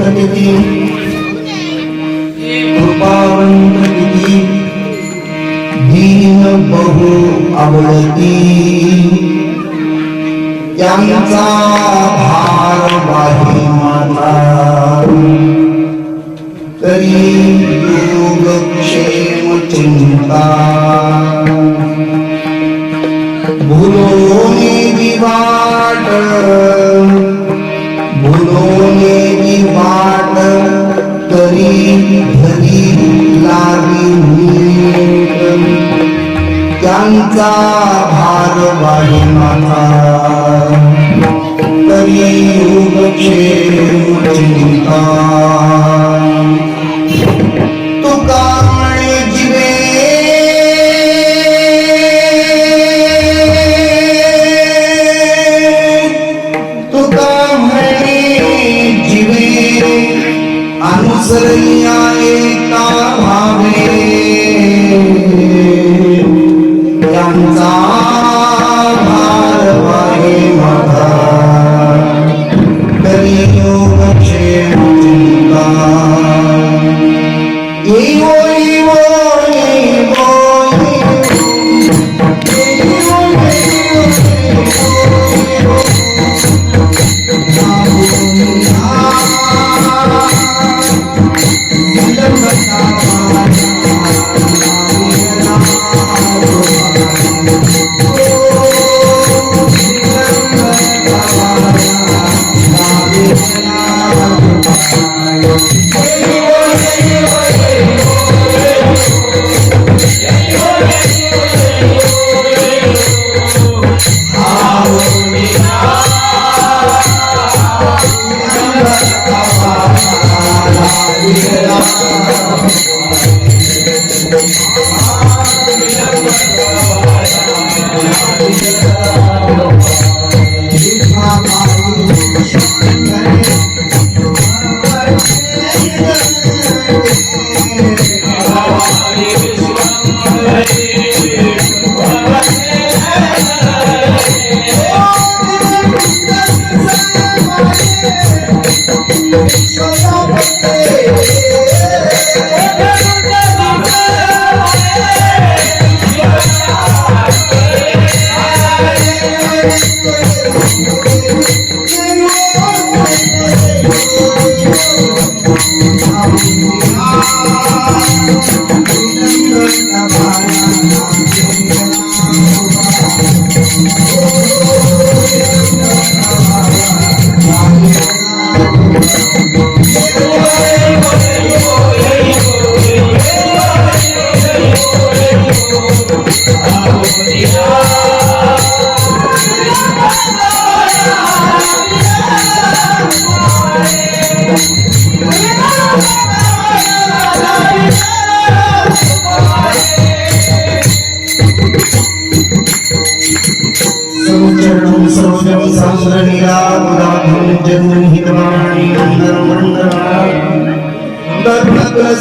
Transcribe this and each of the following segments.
किती कृपावंत किती दीन बहु अवलती त्यांचा भार वाही माता तरी योगक्षेम चिंता भूलोने वाट तरी धरी लावी नीट त्यांचा भार वाही माता तरी योगक्षेम चिंता तुका म्हणे जीवे अनुसरया एका भावे त्यांचा भार वाहे माता तरी योगक्षेम चिंता येवो येवो येवो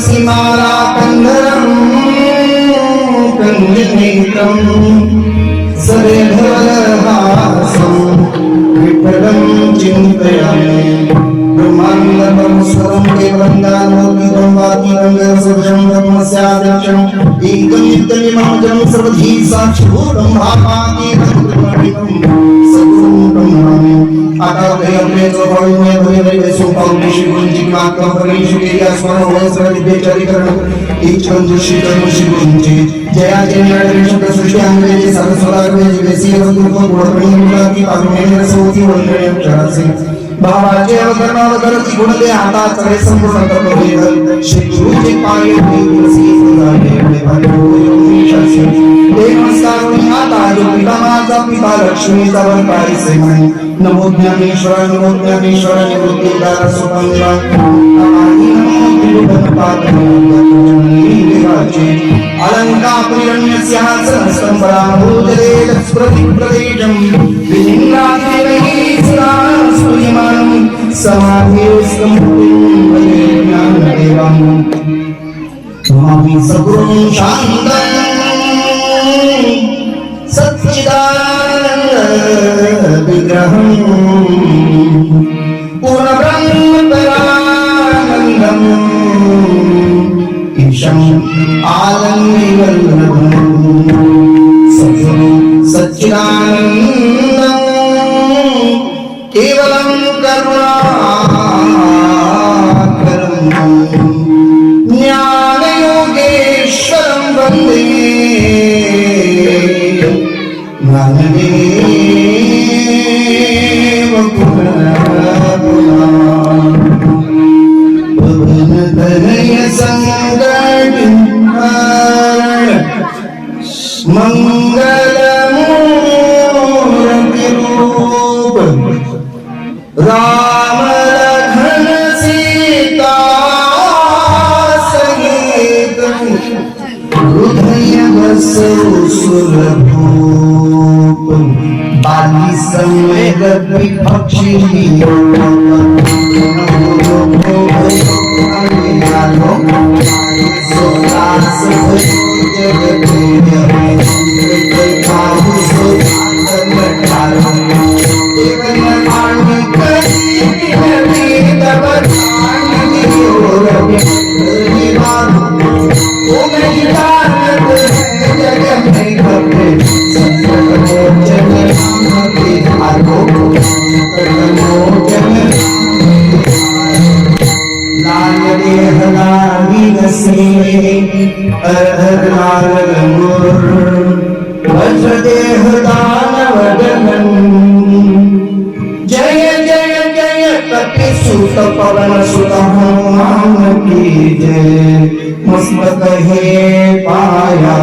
सीमाला कंधरम कंजनेत्रम सरेधरहासम विठ्ठलं चिंतयामि ब्रह्माण्डं स्वरं केवलं ज्ञानोदीपं वातीतं सर्वं ब्रह्मस्याध्यक्षं एकं नित्यनिमं सर्वधी साक्षिभूतं भावातीतं ब्रह्मणितं सद्गुरुं ब्रह्मामि आकाशे जोवळणे भयवे सोपावणेशी गुंजी मात्र फरेशी केया स्वरो वस्त्रदिव्य चरित्रण इच्छं दुष्टिकर्मशी गुंजी जया जय शब्द सृष्टि अंगेजे सरस्वताग्रे वेसी वस्तुत्व गुणपणी मुलाकी पारुणे रसवती वंदने अक्षरासी भावाचे अवतरणावतरती गुणदे आता चले संपूर्ण तत्ववेद श्री गुरुजी पाये गुरुसी सदावे भाग्योयोगी शास्त्री ते नमस्कारुणी आता जो पिता माझा पिता लक्ष्मीचा वरपारी से म्हणे नमो ज्ञानेश्वर निवृत्तीदार सुपंगा नमामि नमो तिरुपतिपाद देवाचे अलंकापुरण्य सिंहासनस्तंभराभूतले स्मृति प्रदेशं विनिन्द्रादिवै स्तुयमानं समाधिस्तं वन्दे ज्ञानदेवं नमामि सद्गुरुं शान्तं सच्चिदानन्द विग्रहं पूर्णब्रह्मतरां वर्षम् आनन्दिवल्लभम् सच्चिदानन्दम् केवलं करुणाकरम् ज्ञानयोगेश्वरं वन्दे ज्ञानदेव भुवनतनय संगठिन्हारण मंगलमूर्तिरूप राम लखन सीता सहित हृदय बसो सुरभूप बाली समेत विपक्षी वज्रदेह दानवदनन जय जय जय कपिसुत पवन सुत हनुमान की जय मस्तक हे पाया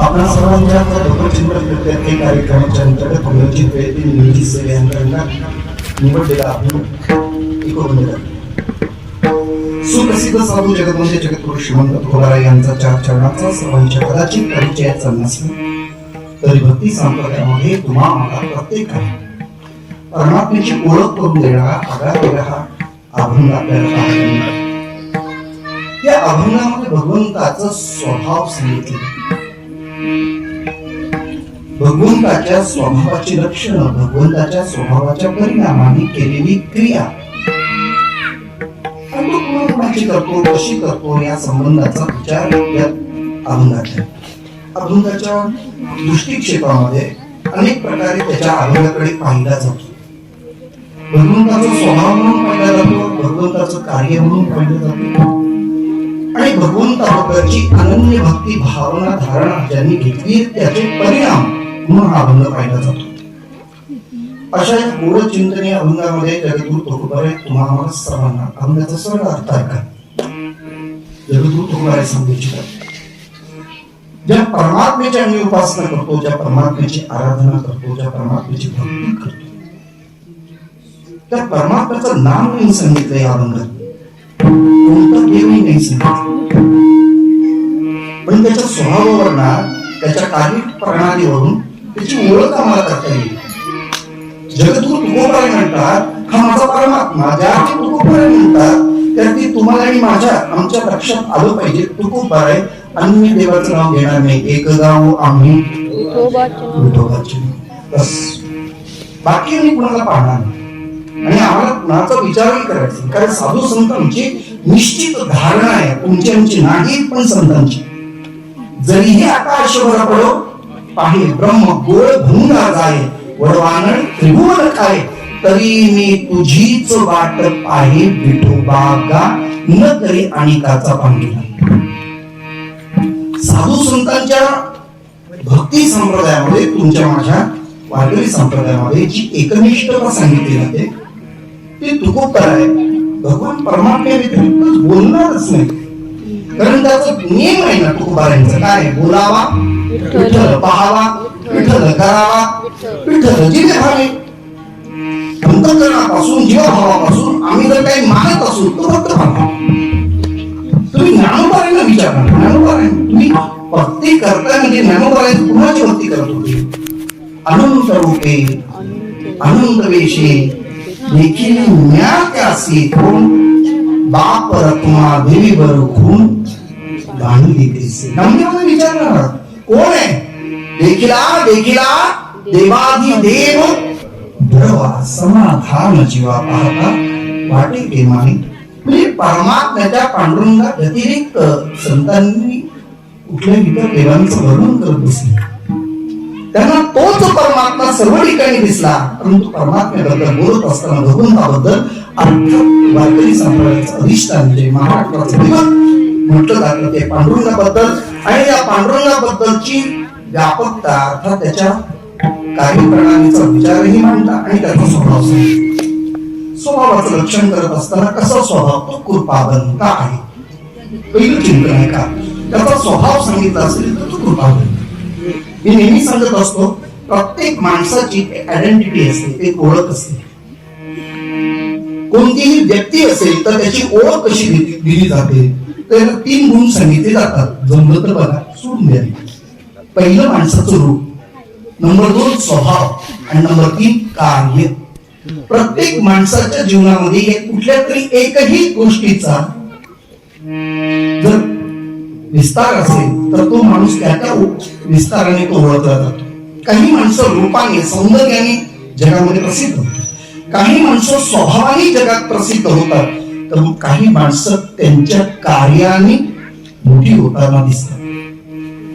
आपल्या सर्वांच्या भगवचिंतन प्रत्येक कार्यक्रमाच्या अंतर्गत भगवचिंत नियोजित सेवेअंतर्गत निवडलेला आपण सुप्रसिद्ध साधू जगतवंदे जगद्गुरु श्रीमंत तुकोबाराय यांचा चार चरणाचा सर्वांच्या कदाचित परिचयाचा नसेल तरी भक्ती संप्रदायामध्ये तुम्हा मला प्रत्येकाने परमात्म्याची ओळख करून देणारा आगळा वेगळा हा अभंग आपल्याला पाहायला मिळतो. या अभंगामध्ये भगवंताचा स्वभाव सांगितले, भगवंताच्या स्वभावाची लक्षणं, भगवंताच्या स्वभावाच्या परिणामाने केलेली क्रिया, तो कोणाची करतो, कशी करतो या संबंधाचा विचार या अभंगाच्या दृष्टिक्षेपामध्ये अनेक प्रकारे त्याच्या अभंगाकडे पाहिला जातो. भगवंताचा स्वभाव म्हणून पाहिला जातो, भगवंताचं कार्य म्हणून पाहिलं जातं आणि भगवंताबद्दलची अनन्य भक्ती भावना धारणा ज्यांनी घेतली त्याचे परिणाम म्हणून हा अभंग पाहिला जातो. अशा या गोड चिंतनीय अभंगामध्ये जगद्गुरु तुकोबाराय तुम्हा आम्हाला सर्वांना अभंगाचा सरळ अर्थ ऐका. जगद्गुरु तुकोबाराय सांगू इच्छितात, ज्या परमात्म्याची आम्ही उपासना करतो, ज्या परमात्म्याची आराधना करतो, ज्या परमात्म्याची भक्ती करतो, त्या परमात्म्याचं नाम नाही सांगितलं या अभंगात, कोणता देवही नाही सांगितलं, पण त्याच्या स्वभावावरून, त्याच्या कार्यप्रणालीवरून त्याची ओळख आम्हाला करता येईल. जगद्गुरु तुकोबाराय म्हणतात, हा माझा परमात्मा, ज्या तुकोबाराय म्हणतात त्यात तुम्हाला आणि आमच्या लक्षात आलं पाहिजे. तुकोबाराय अन्य देवाचं नाव घेणार नाही, एक गाव आम्ही विठोबाचे, बस बाकी आम्ही कुणाला पाहणार नाही. आणि आम्हाला कुणाचा विचारही करायचा नाही. कारण साधू संतांची निश्चित धारणा आहे, तुमची आमची नाही, पण संतांची. जरीही आकाशवर पडो पाहे ब्रह्म गोळ भुंगा जाय, वडवानळ त्रिभुवन काय, तरी मी तुझीच वाट पाहे विठोबागा, न तरी अनिकाचा पांगिला. साधू संतांच्या भक्ती संप्रदायामध्ये, तुमच्या माझ्या वारकरी संप्रदायामध्ये जी एकनिष्ठता सांगितली जाते ती तुकोत्तर आहे. भगवान परमात्म्या व्यतिरिक्त बोलणारच नाही. कारण त्याचा नियम आहे ना तुकोबारांचा, काय बोलावा विठ्ठल, पाहावा विठ्ठल, करावा विठ्ठल, जिथे भावे. अंतःकरणापासून जीवभावापासून आम्ही जर काही मागत असू तर फक्त भावा. तुम्ही ज्ञानोबारांना विचारा, ज्ञानोबारांना तुम्ही भक्ती करताय म्हणजे ज्ञानोबारांची कुणाची भक्ती करत होते? अनंत रूपे अनंत वेशे देखील म्या त्यासी कोण, बाप रत्मा देवी बर खून गाणी देते. नामदेवाला विचारणार कोण आहे? देखिला देखिला देवाधी देव बरवा, समाधान जीवा पाहता वाटे प्रेमाने. म्हणजे परमात्म्याच्या पांडुरंगा व्यतिरिक्त संतांनी कुठल्याही इतर देवांचं वर्णन करत बसले. त्यांना तोच परमात्मा सर्व ठिकाणी दिसला, परंतु परमात्म्याबद्दल बोलत असताना भगवंताबद्दल अर्थात वारकरी संप्रदायाचं अधिष्ठान जे महाराष्ट्राचं दिवस म्हटलं जातं ते पांडुरंगाबद्दल, आणि या पांडुरंगाबद्दलची व्यापकता अर्थात त्याच्या कार्यप्रणालीचा विचारही मांडला आणि त्याचा स्वभाव सांगितला. स्वभावाचं लक्षण करत असताना कसा स्वभाव? तो कृपावंत आहे. पहिलं चिंतन आहे का त्याचा स्वभाव सांगितला असेल तर तो कृपावंत. मी नेहमी सांगत असतो, प्रत्येक माणसाची आयडेंटिटी असते, एक ओळख असते. कोणतीही व्यक्ती असेल तर त्याची ओळख कशी दिली जाते? तर 3 गुण सांगितले जातात. जमलं तर बघा, सोडून द्या. पहिलं माणसाचं रूप, नंबर 2 स्वभाव, आणि नंबर 3 कार्य. प्रत्येक माणसाच्या जीवनामध्ये कुठल्या तरी एकही गोष्टीचा जर विस्तार असेल तर तो माणूस त्या विस्ताराने तो ओळखला जातो. काही माणसं रूपाने सौंदर्याने जगामध्ये प्रसिद्ध होतात, काही माणसं स्वभावाने जगात प्रसिद्ध होतात, तर काही माणसं त्यांच्या कार्याने मोठी होताना दिसतात.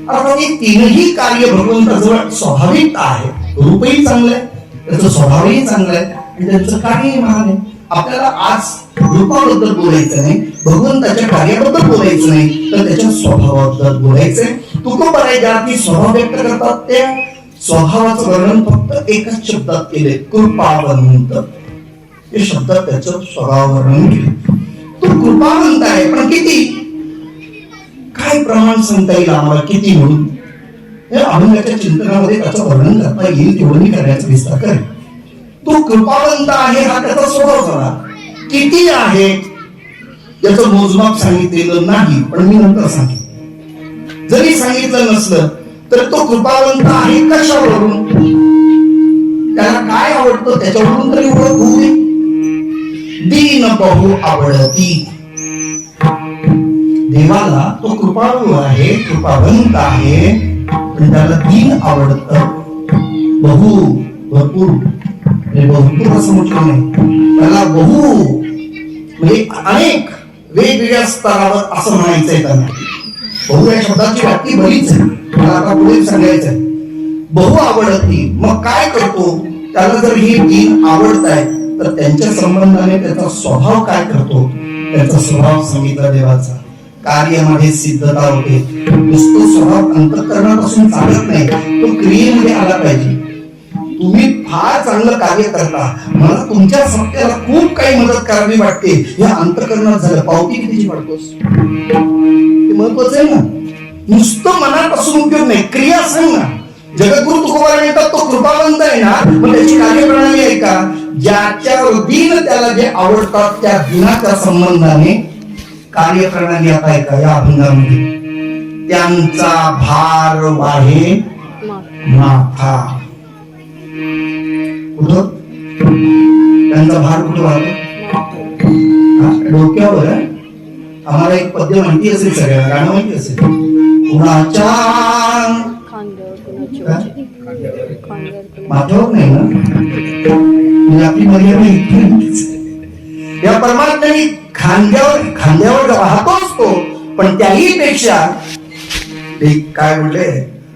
अर्थात हे 3ही कार्य भगवंताजवळ स्वाभाविक आहे. रूपही चांगलं आहे, त्याचं स्वभावही चांगलं आहे, आणि त्यांचं कार्यही महान आहे. आपल्याला आज रूपाबद्दल बोलायचं नाही, भगवंताच्या कार्याबद्दल बोलायचं नाही, तर त्याच्या स्वभावाबद्दल बोलायचंय. तुकोबाराय ज्या ती स्वभाव व्यक्त करतात त्या स्वभावाचं वर्णन फक्त एकाच शब्दात केले, कृपावंत. हे शब्दात त्याचं स्वभाव वर्णन केले. तो कृपावंत आहे, पण किती? काय प्रमाण सांगता येईल आम्हाला किती म्हणून? हे अभंगाच्या चिंतनामध्ये त्याचं वर्णन करता येईल तेवढं करण्याचा विस्तार करेल. तो कृपावंत आहे हा त्याचा स्वभाव झाला. किती आहे याचं मोजमाप सांगितलेलं नाही, पण मी नंतर सांगेन. जरी सांगितलं नसलं तर तो कृपावंत आहे कशावरून? त्याला काय आवडतं त्याच्यावरून तरी ओळख होऊ दे. दीन बहु आवडती. देवाला तो कृपाळू आहे, कृपावंत आहे, पण त्याला दीन आवडतं. बहु भरपूर, भरपूर असं म्हटलं नाही, त्याला बहु म्हणजे अनेक वेगवेगळ्या स्तरावर असं म्हणायचंय त्यांना. बहु या शब्दाची व्याप्ती बरीच आहे, मला आता पुढे सांगायचंय. बहु आवडती, मग काय करतो? त्याला जर हे दीन आवडत आहे तर त्यांच्या संबंधाने त्याचा स्वभाव काय करतो? त्याचा स्वभाव सांगितला देवाचा. कार्यामध्ये सिद्धता होते. नुसतो स्वभाव अंतःकरणापासून चालत नाही, तो क्रियेमध्ये आला पाहिजे. तुम्ही फार चांगलं कार्य करता, मला तुमच्या सत्याला खूप काही मदत करावी वाटते, हे अंतःकरणात झालं. पावती कितीची पडतोस ते महत्वाचं आहे ना. नुसतं मनापासून उपयोग नाही, क्रिया सांग ना. जगद्गुरु तुकोबाराय म्हणतात तो कृपावंत आहे ना, मग त्याची कार्यप्रणाली आहे का? ज्याच्या दिन त्याला जे आवडतात त्या दिनाच्या संबंधाने कार्यप्रणाली आता आहे का? या अभंगामध्ये त्यांचा भार वाढे माथा. कुठं त्यांचा भार कुठं वाढतो? डोक्यावर. आम्हाला एक पद्य माहिती असेल, सगळ्यांना गाणं माहिती असेल. कुणाच्या माथ्यावर नाही ना, म्हणजे आपली मर्यादा इथपर्यंतच. या परमात्म्याने खांद्यावर वाहतोच तो, पण त्याही पेक्षा काय म्हटले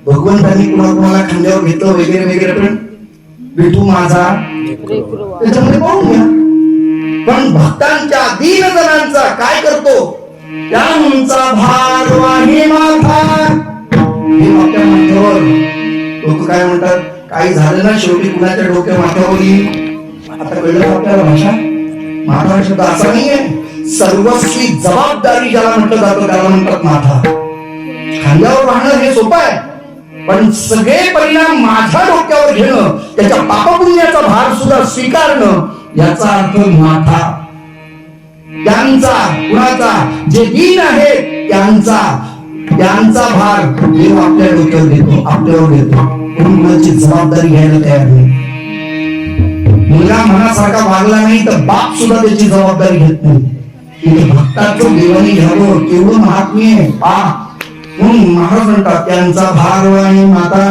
भगवंतांनी कुणाला खांद्यावर घेतलं वगैरे वगैरे, पण विठू माझा त्याच्यामध्ये पाहून घ्या. पण भक्तांच्या दीनजनांचा काय करतो, त्यांचा भार वाहे माथा. हे आपल्या माथ्यावर लोक काय म्हणतात, काही झालं ना शेवटी कुणाच्या डोक्या माथ्यावर येईल. आता कळलं आपल्याला भाषा. माथा शब्द असा नाहीये, सर्वस्वी जबाबदारी ज्याला म्हटलं जातं त्याला म्हणतात माथा. खांद्यावर वाहणं हे सोपं आहे, पण सगळे परिणाम माझ्या डोक्यावर घेणं, त्याच्या पापपुण्याचा भार सुद्धा स्वीकारणं, याचा अर्थ माथा. त्यांचा कुणाचा, जे दीन आहेत त्यांचा भार देव आपल्या डोक्यावर घेतो, आपल्यावर घेतो. कोणी कुणाची जबाबदारी घ्यायला तयार नाही. मुलगा मनासारखा वागला नाही तर बाप सुद्धा त्याची जबाबदारी घेत नाही. भक्ताचं देवाने घ्यावं केवढं महात्म्य आहे. म्हणून महाराज म्हणतात त्यांचा भार आणि माता.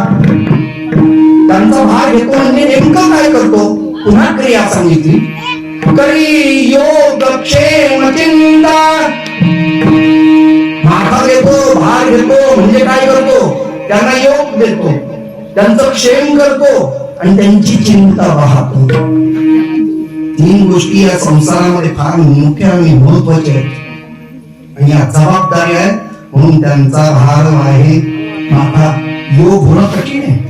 त्यांचा भार घेतो म्हणजे नेमकं काय करतो, पुन्हा क्रिया सांगितली. करी योग क्षेम चिंता. माथा घेतो, भार घेतो म्हणजे काय करतो, त्यांना योग देतो, त्यांचं क्षेम करतो आणि त्यांची चिंता वाहतो. तीन गोष्टी या संसारामध्ये फार मुख्य आणि महत्वाच्या आहेत आणि या जबाबदारी आहे. म्हणून त्यांचा भार आहे माथा. योग होणं कठीण आहे.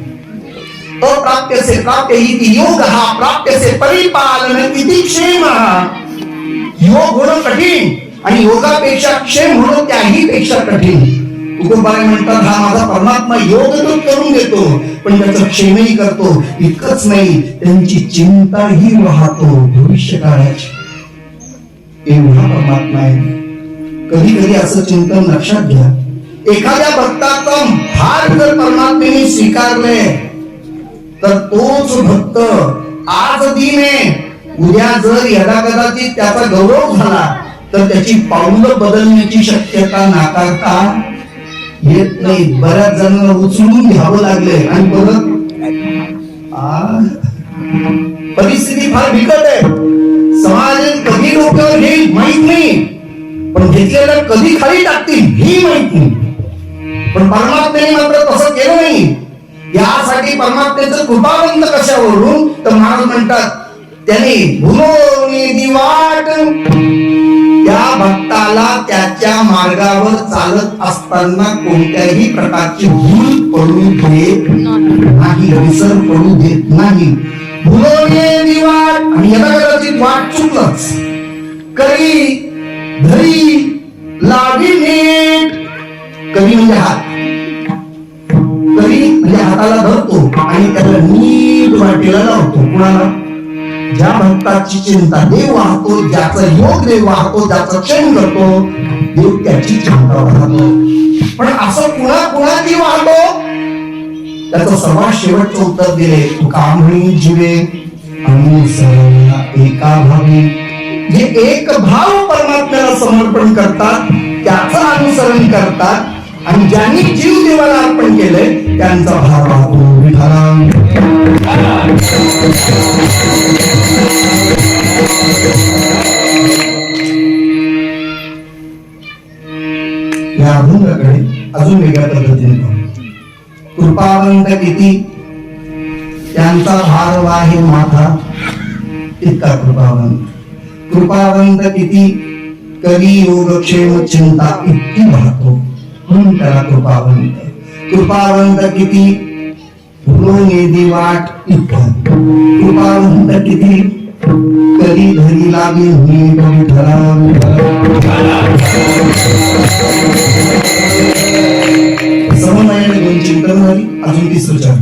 अप्राप्य से प्राप्य इति योग हा, प्राप्य से परिपालन इति क्षेम. योग होणं कठीण आणि योगापेक्षा क्षेम होणं त्याही पेक्षा कठीण. तुकोबाई म्हणतात, हा माझा परमात्मा योग तो करून देतो पण त्याचं क्षेमही करतो. इतकंच नाही, त्यांची चिंताही वाहतो भविष्य काळाची. एवढा परमात्मा आहे. कधी कधी असं चिंतन लक्षात घ्या, एखाद्या भक्ताचा भार जर परमात्म्याने स्वीकारले तर तोच भक्त आज दीन आहे, उद्या जर यदा कदाचित त्याचा गौरव झाला तर त्याची पाऊलं बदलण्याची शक्यता नाकारता येत नाही. बऱ्याच जणांना उचलून घ्यावं लागले आणि परत परिस्थिती फार बिकट आहे. समाज कधी डोक्यावर घेईल माहित नाही, पण घेतलेलं कधी खाली टाकतील ही माहित नाही. पण परमात्म्याने मात्र तसं केलं नाही. यासाठी परमात्म्याचं कृपावंत कशावरून तर महाराज म्हणतात, त्याने भुलोनी वाट. त्या भक्ताला त्याच्या मार्गावर चालत असताना कोणत्याही प्रकारची भूल पडू देत नाही, विसर पडू देत नाही. भुलोनी वाट. आणि याला कदाचित वाट चुकलंच, करी धरी लागी नीट. करी म्हणजे हात, करी म्हणजे हाताला धरतो आणि त्याला नीट वाटेला लावतो. कुणाला? ज्या भक्ताची चिंता देव वाहतो, ज्याचा योग देव वाहतो, ज्याचा क्षेम करतो देव, त्याची चिंता वाहतो. पण असं कुणाची वाहतो, त्याचं सर्वात शेवटचं उत्तर दिले तुका म्हणी जीवे अनुसरण एका भावी. जे एक भाव परमात्म्याला समर्पण करतात त्याचं अनुसरण करतात आणि ज्यांनी जीव देवाला अर्पण केलंय त्यांचा भार वाहतो विठाला. या अभंगाकडे अजून वेगळ्या पद्धतीने पाहू. कृपावंत किती, त्यांचा भार वाहे माथा. इतका कृपावंत. कृपावंत किती, कधी योगक्षेम चिंता इतकी वाहतो म्हणून त्याला कृपावंत. कृपावंत किती, भुलोनी वाट इतका. कृपावंत किती, कधी धरी लागे नीट विठ्ठला. समन्वयाने दोन चिंतन झाली. अजून तिसरं चरण.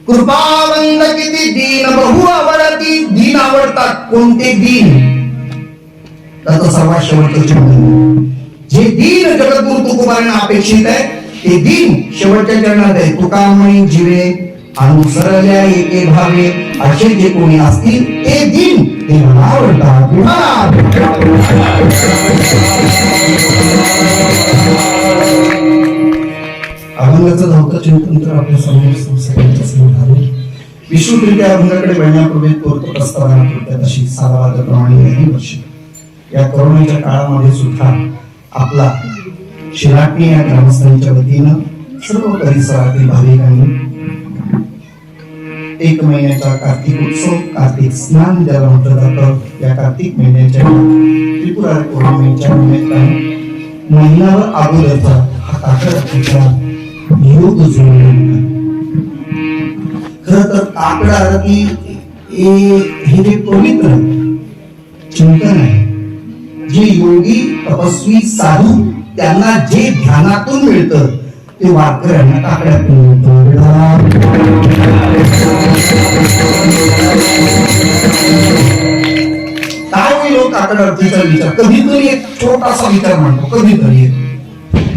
कृपावंत किती, दीन बहु आवडती. दीन आवडतात. कोणते दीन? त्याचा सर्वात शेवटचं चिंतन. जे दीन जगद्गुरु तुकोबांना अपेक्षित आहे ते दीन शेवटच्या चरणात आहे. तुका म्हणी जीवे अनुसरल्या एके भावे. असे जे कोणी असतील ते दीन ते मला आवडतात. अभंगाचं धावतं चिंतन तर आपल्या सगळ्यांच्या समोर आलं. विश्वरित्या अभंगाकडे वळण्यापूर्वी तोर्त प्रस्तावना थोडक्यात अशी सालावादाप्रमाणे ही वर्ष या कोरोनाच्या काळामध्ये सुद्धा आपला शिराटणी या ग्रामस्थांच्या वतीनं सर्व परिसरातील भाविकांनी 1 महिन्याचा कार्तिक उत्सव, कार्तिक स्नान ज्याला म्हटलं जातं, या कार्तिक महिन्याच्या त्रिपुरारी पौर्णिमेच्या निमित्ताने महिनाभर अगोदरचा हा काकड योग जुळवला. खरं तर काकड आरती हे जे पवित्र चिंतन आहे, जे योगी तपस्वी साधू त्यांना जे ध्यानातून मिळतं ते वारकऱ्यांना काकड्यातून मिळतं. काय होईल लोक काकड आरतीचा विचार कधीतरी एक छोटासा विचार म्हणतो, कधीतरी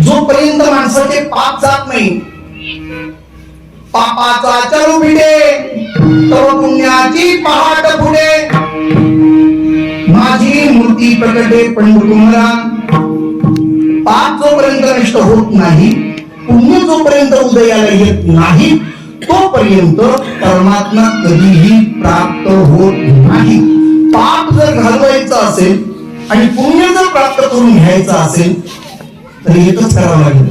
जोपर्यंत माणसाचे पाप जात नाही, पापाचा चलू भिडे तव पुण्याची पहाट पुढे, माझी मूर्ती प्रकटे पंढुरंगा. पाप जोपर्यंत नष्ट होत नाही, पुण्य जोपर्यंत उदयाला येत नाही, तोपर्यंत परमात्मा कधीही प्राप्त होत नाही. पाप जर घालवायचं असेल आणि पुण्य जर प्राप्त करून घ्यायचं असेल तर एकच करावं लागेल,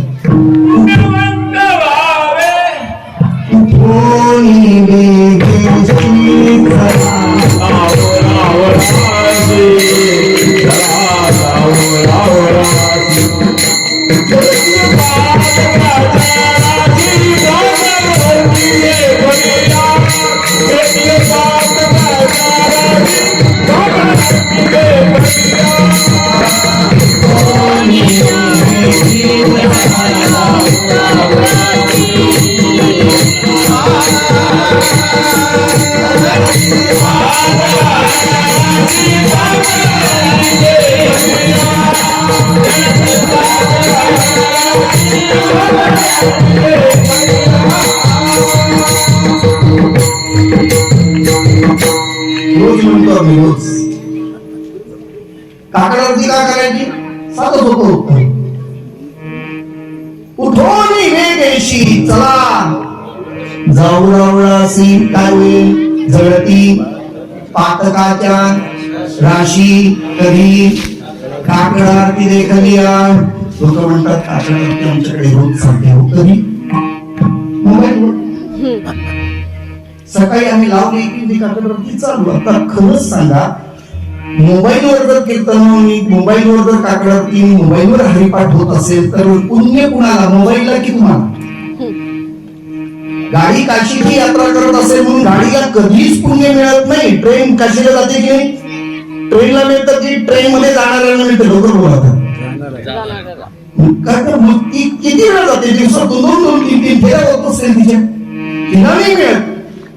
रोज म्हणतो आम्ही रोज. काकड आरती का करायची? साधं सोपं उत्तर. उठून वेगेशी चला, जाऊ रावळासी काय होईल जळती पातकाच्या राशी कधी काकड आरती देखली. लोक म्हणतात काकड आरती आमच्याकडे रोज चालते. हो कधी? मोबाईलवर सकाळी आम्ही लावली की काकड आरती चालू. आता खरंच सांगा, मोबाईलवर जर कीर्तन, मोबाईलवर जर काकड आरती, मोबाईलवर हरिपाठ होत असेल तर पुण्य कुणाला, मोबाईलला की तुम्हाला? गाडी काशीची यात्रा करत असेल म्हणून गाडीला कधीच पुण्य मिळत नाही. ट्रेन काशीला जाते की नाही? ट्रेनला मिळतं की ट्रेन मध्ये जाणाऱ्यांना मिळतं? लवकर बोला. किती वेळा जाते? दिवसातून 2-2-3-3 फेऱ्या होत असेल तिच्या, तिला नाही मिळत,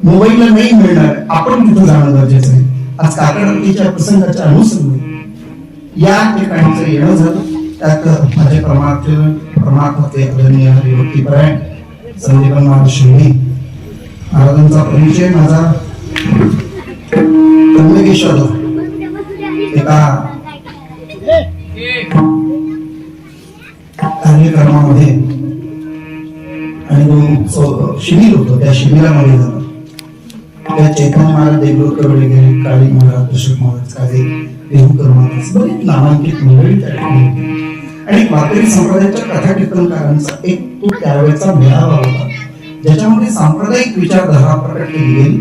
मोबाईलला नाही मिळणार. आपण तिथं जाणं गरजेचं आहे. आज काकड आरतीच्या प्रसंगाच्या अनुषंगाने या ठिकाणचं येणं झालं. त्यात माझे परमात्माचे आदरणीय हरिभक्तीपरायण संदीपन महाराज शिंदे महाराजांचा परिचय माझा त्र्यंबकेश्वर एका कार्यक्रमामध्ये आणि तो शिबिर होतं, त्या शिबिरामध्ये झालं. त्या चैतन्य महाराज देवकर वगैरे, काळी महाराज, दशरथ महाराज, काळे देवकर महाराज, बरेच नामांकित मंडळी त्या ठिकाणी होती. आणि वारकरी संप्रदायाच्या कथा कीर्तनकारांचा एक तो त्यावेळेचा मेळावा होता, ज्याच्यामध्ये सांप्रदायिक विचारधारा प्रकट केली गेली.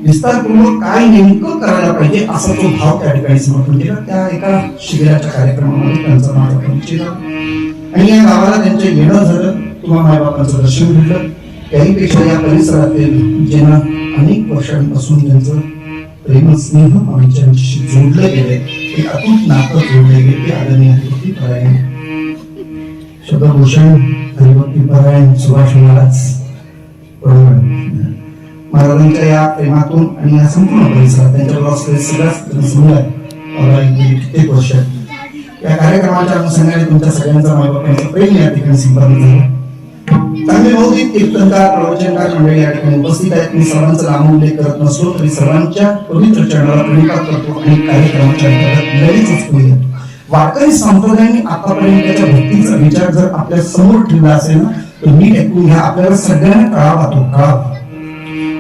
विस्तारपूर्वक काय नेमकं करायला पाहिजे असा तो भाव त्या ठिकाणी समर्पण केला. त्या एका शिबिराच्या कार्यक्रमामध्ये त्यांचा माझा परिचय झाला आणि या गावाला त्यांचं येणं झालं. तुम्हाला मायबापांचं दर्शन भेटलं. त्याहीपेक्षा या परिसरातील ज्यांना अनेक वर्षांपासून त्यांचं प्रेम स्नेह आमच्याशी जोडलं गेलंय, एक अतूट नातं जोडले गेले. आदरणीय हरिभक्तीपरायण शब्दभूषण हरिभक्तीपरायण सुभाष महाराज महाराजांच्या या प्रेमातून आणि या संपूर्ण परिसरात त्यांच्याबरोबर असलेले सगळ्याच समुदाय कित्येक वर्ष या कार्यक्रमाच्या अनुषंगाने तुमच्या सगळ्यांचा मायबापांचं प्रेम या ठिकाणी संपादन झालं. चांगले बहुतेक कीर्तनकार, प्रवचनकार मंडळी या ठिकाणी उपस्थित आहेत. मी सर्वांचा नामोल्लेख करत नसलो तरी सर्वांच्या पवित्र चरणाला प्रणिपात करतो आणि कार्यक्रमाच्या अंतर्गत लगेचच पुढे येतो. वारकरी संप्रदायाने आतापर्यंतच्या भक्तीचा विचार जर आपल्या समोर ठेवला असेल ना तर नीट ऐकून घ्या. आपल्याला सगळ्यांना कळावा तो कळावा.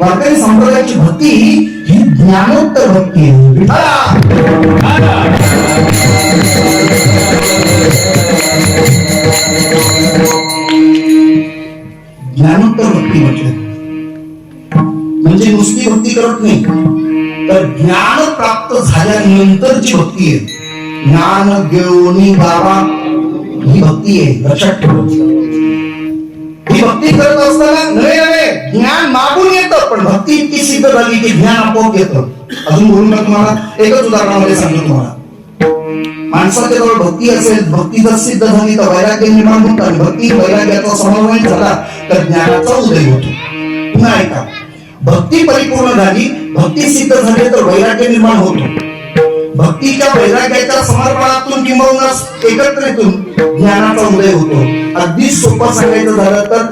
वारकरी संप्रदायाची भक्ती ही ज्ञानोत्तर भक्ती आहे. विठ्ठला! ज्ञानोत्तर भक्ती म्हटलं म्हणजे नुसती भक्ती करत नाही, तर ज्ञान प्राप्त झाल्यानंतरची भक्ती आहे. ज्ञान घेऊन बाबा ही भक्ती आहे. लक्षात ठेवा, ही भक्ती करत असताना नवे ज्ञान मागून येतं, पण भक्ती इतकी सिद्ध झाली की ज्ञान आपोआप येतं. अजून बोलून तुम्हाला एकच उदाहरणामध्ये सांगतो. तुम्हाला माणसाच्या जवळ भक्ती असेल, भक्ती जर सिद्ध झाली तर वैराग्य निर्माण होतं, आणि भक्ती वैराग्याचा समन्वय झाला तर ज्ञानाचा उदय होतो. पुन्हा ऐका, भक्ती परिपूर्ण झाली, भक्ती सिद्ध झाली तर वैराग्य निर्माण होतो. भक्तीच्या वैराग्याच्या समर्पणातून किंवा एकत्रितून ज्ञानाचा उदय होतो. अगदी सोपं सांगायचं झालं तर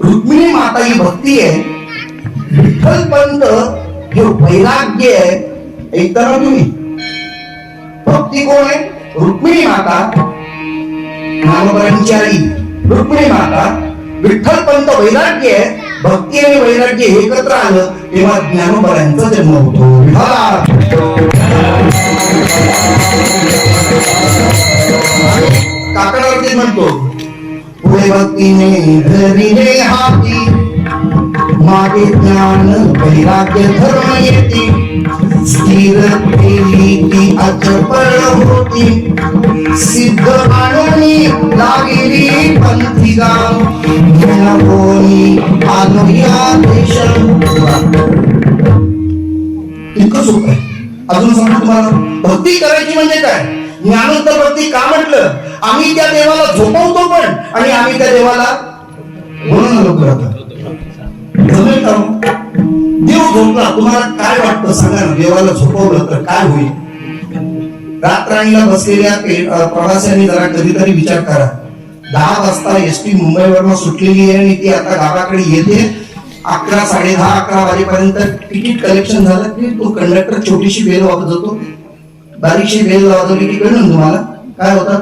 रुक्मिणी माता ही भक्ती आहे, विठ्ठलपंत हे वैराग्य आहे. ऐकता ना तुम्ही? भक्ती कोण आहे? रुक्मिणी माता, ज्ञानोबरांची आई रुक्मिणी माता. विठ्ठलपंत वैराग्य आहे. भक्ती आणि वैराग्य एकत्र आलं तेव्हा ज्ञानोबरांचा जन्म होतो. काकडावरती म्हणतो, पुढे भक्तीने धरिले हाती, मागे ज्ञान वैराग्य धर्म येती, स्थिर केली ती अचपळ होती, सिद्ध आणूनी लागली पंथी गाव, कोणी आलोया देश. इतकं सोपं आहे. अजून सांगतो तुम्हाला, भक्ती करायची म्हणजे काय? ज्ञानोत्तर भक्ती का म्हटलं? आम्ही त्या देवाला झोपवतो पण, आणि आम्ही त्या देवाला म्हणून लोक करतात. देव झोपला, तुम्हाला काय वाटतं सांगा ना? देवाला झोपवलं तर काय होईल? रातराणीला बसलेल्या प्रवाशांनी जरा कधीतरी विचार करा. 10 वाजता एसटी मुंबईवरून सुटलेली आहे आणि ती आता गावाकडे येते. 11, 10:30, 11 वाजेपर्यंत तिकीट कलेक्शन झालं की तो कंडक्टर छोटीशी बेल वाजवतो. बारीकशी बेल वाजवली की कळलं तुम्हाला काय होतात?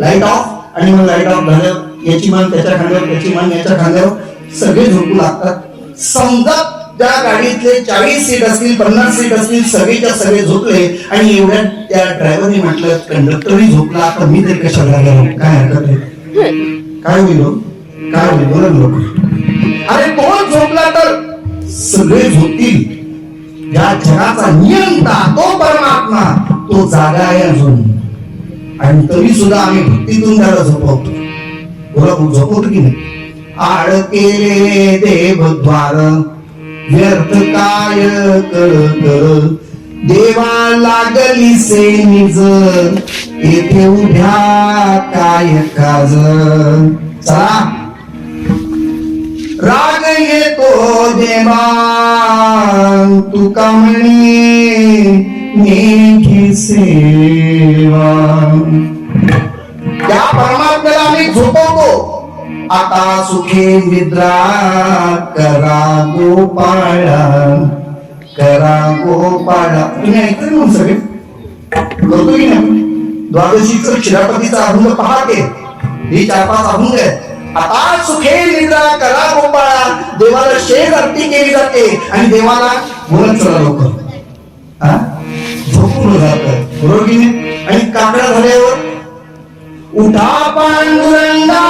Light of. आणि मग लाईट ऑफ झालं, याची मान त्याच्या खांद्यावर, त्याची मान याच्या खांद्यावर, सगळे झोपू लागतात. समजा त्या गाडीतले 40 सीट असतील, 50 सीट असतील, सगळेच्या सगळे झोपले, आणि एवढ्या त्या ड्रायव्हरने म्हटलं कंडक्टरही झोपला तर मी तरी कशाला गेलो? काय हरकत आहे? काय होईल? काय होईल? बोला लोक. अरे कोण झोपला तर सगळे झोपतील. या जगाचा नियंता तो परमात्मा, तो जागा आहे अजून, आणि तरी सुद्धा आम्ही भक्तीतून त्याला झोपवतो. बोला, झोपवतो की नाही? आड केले देवद्वार, व्यर्थ काय कर, देवा लागली से निज, येथे उभ्या काय काज. चला, राग येतो देवा तुका म्हणे नेठी सेवा. त्या परमात्म्याला आम्ही झोपवतो. आता सुखे निद्रा करा गोपाळा, करा गोपाळा. तुम्ही ऐकलं ना सगळे? करतो की नाही? द्वादशीचं क्षीरापतीचा अभंग पहाटे, हे 4-5 अभंग आहेत. आता सुखे निद्रा करा गोपाळा, देवाला शेज आरती केली जाते, आणि देवाला बोलत चला लोक झोपून जातात. बरोबर की नाही? आणि काकडा झाल्यावर उठा पांडुरंगा,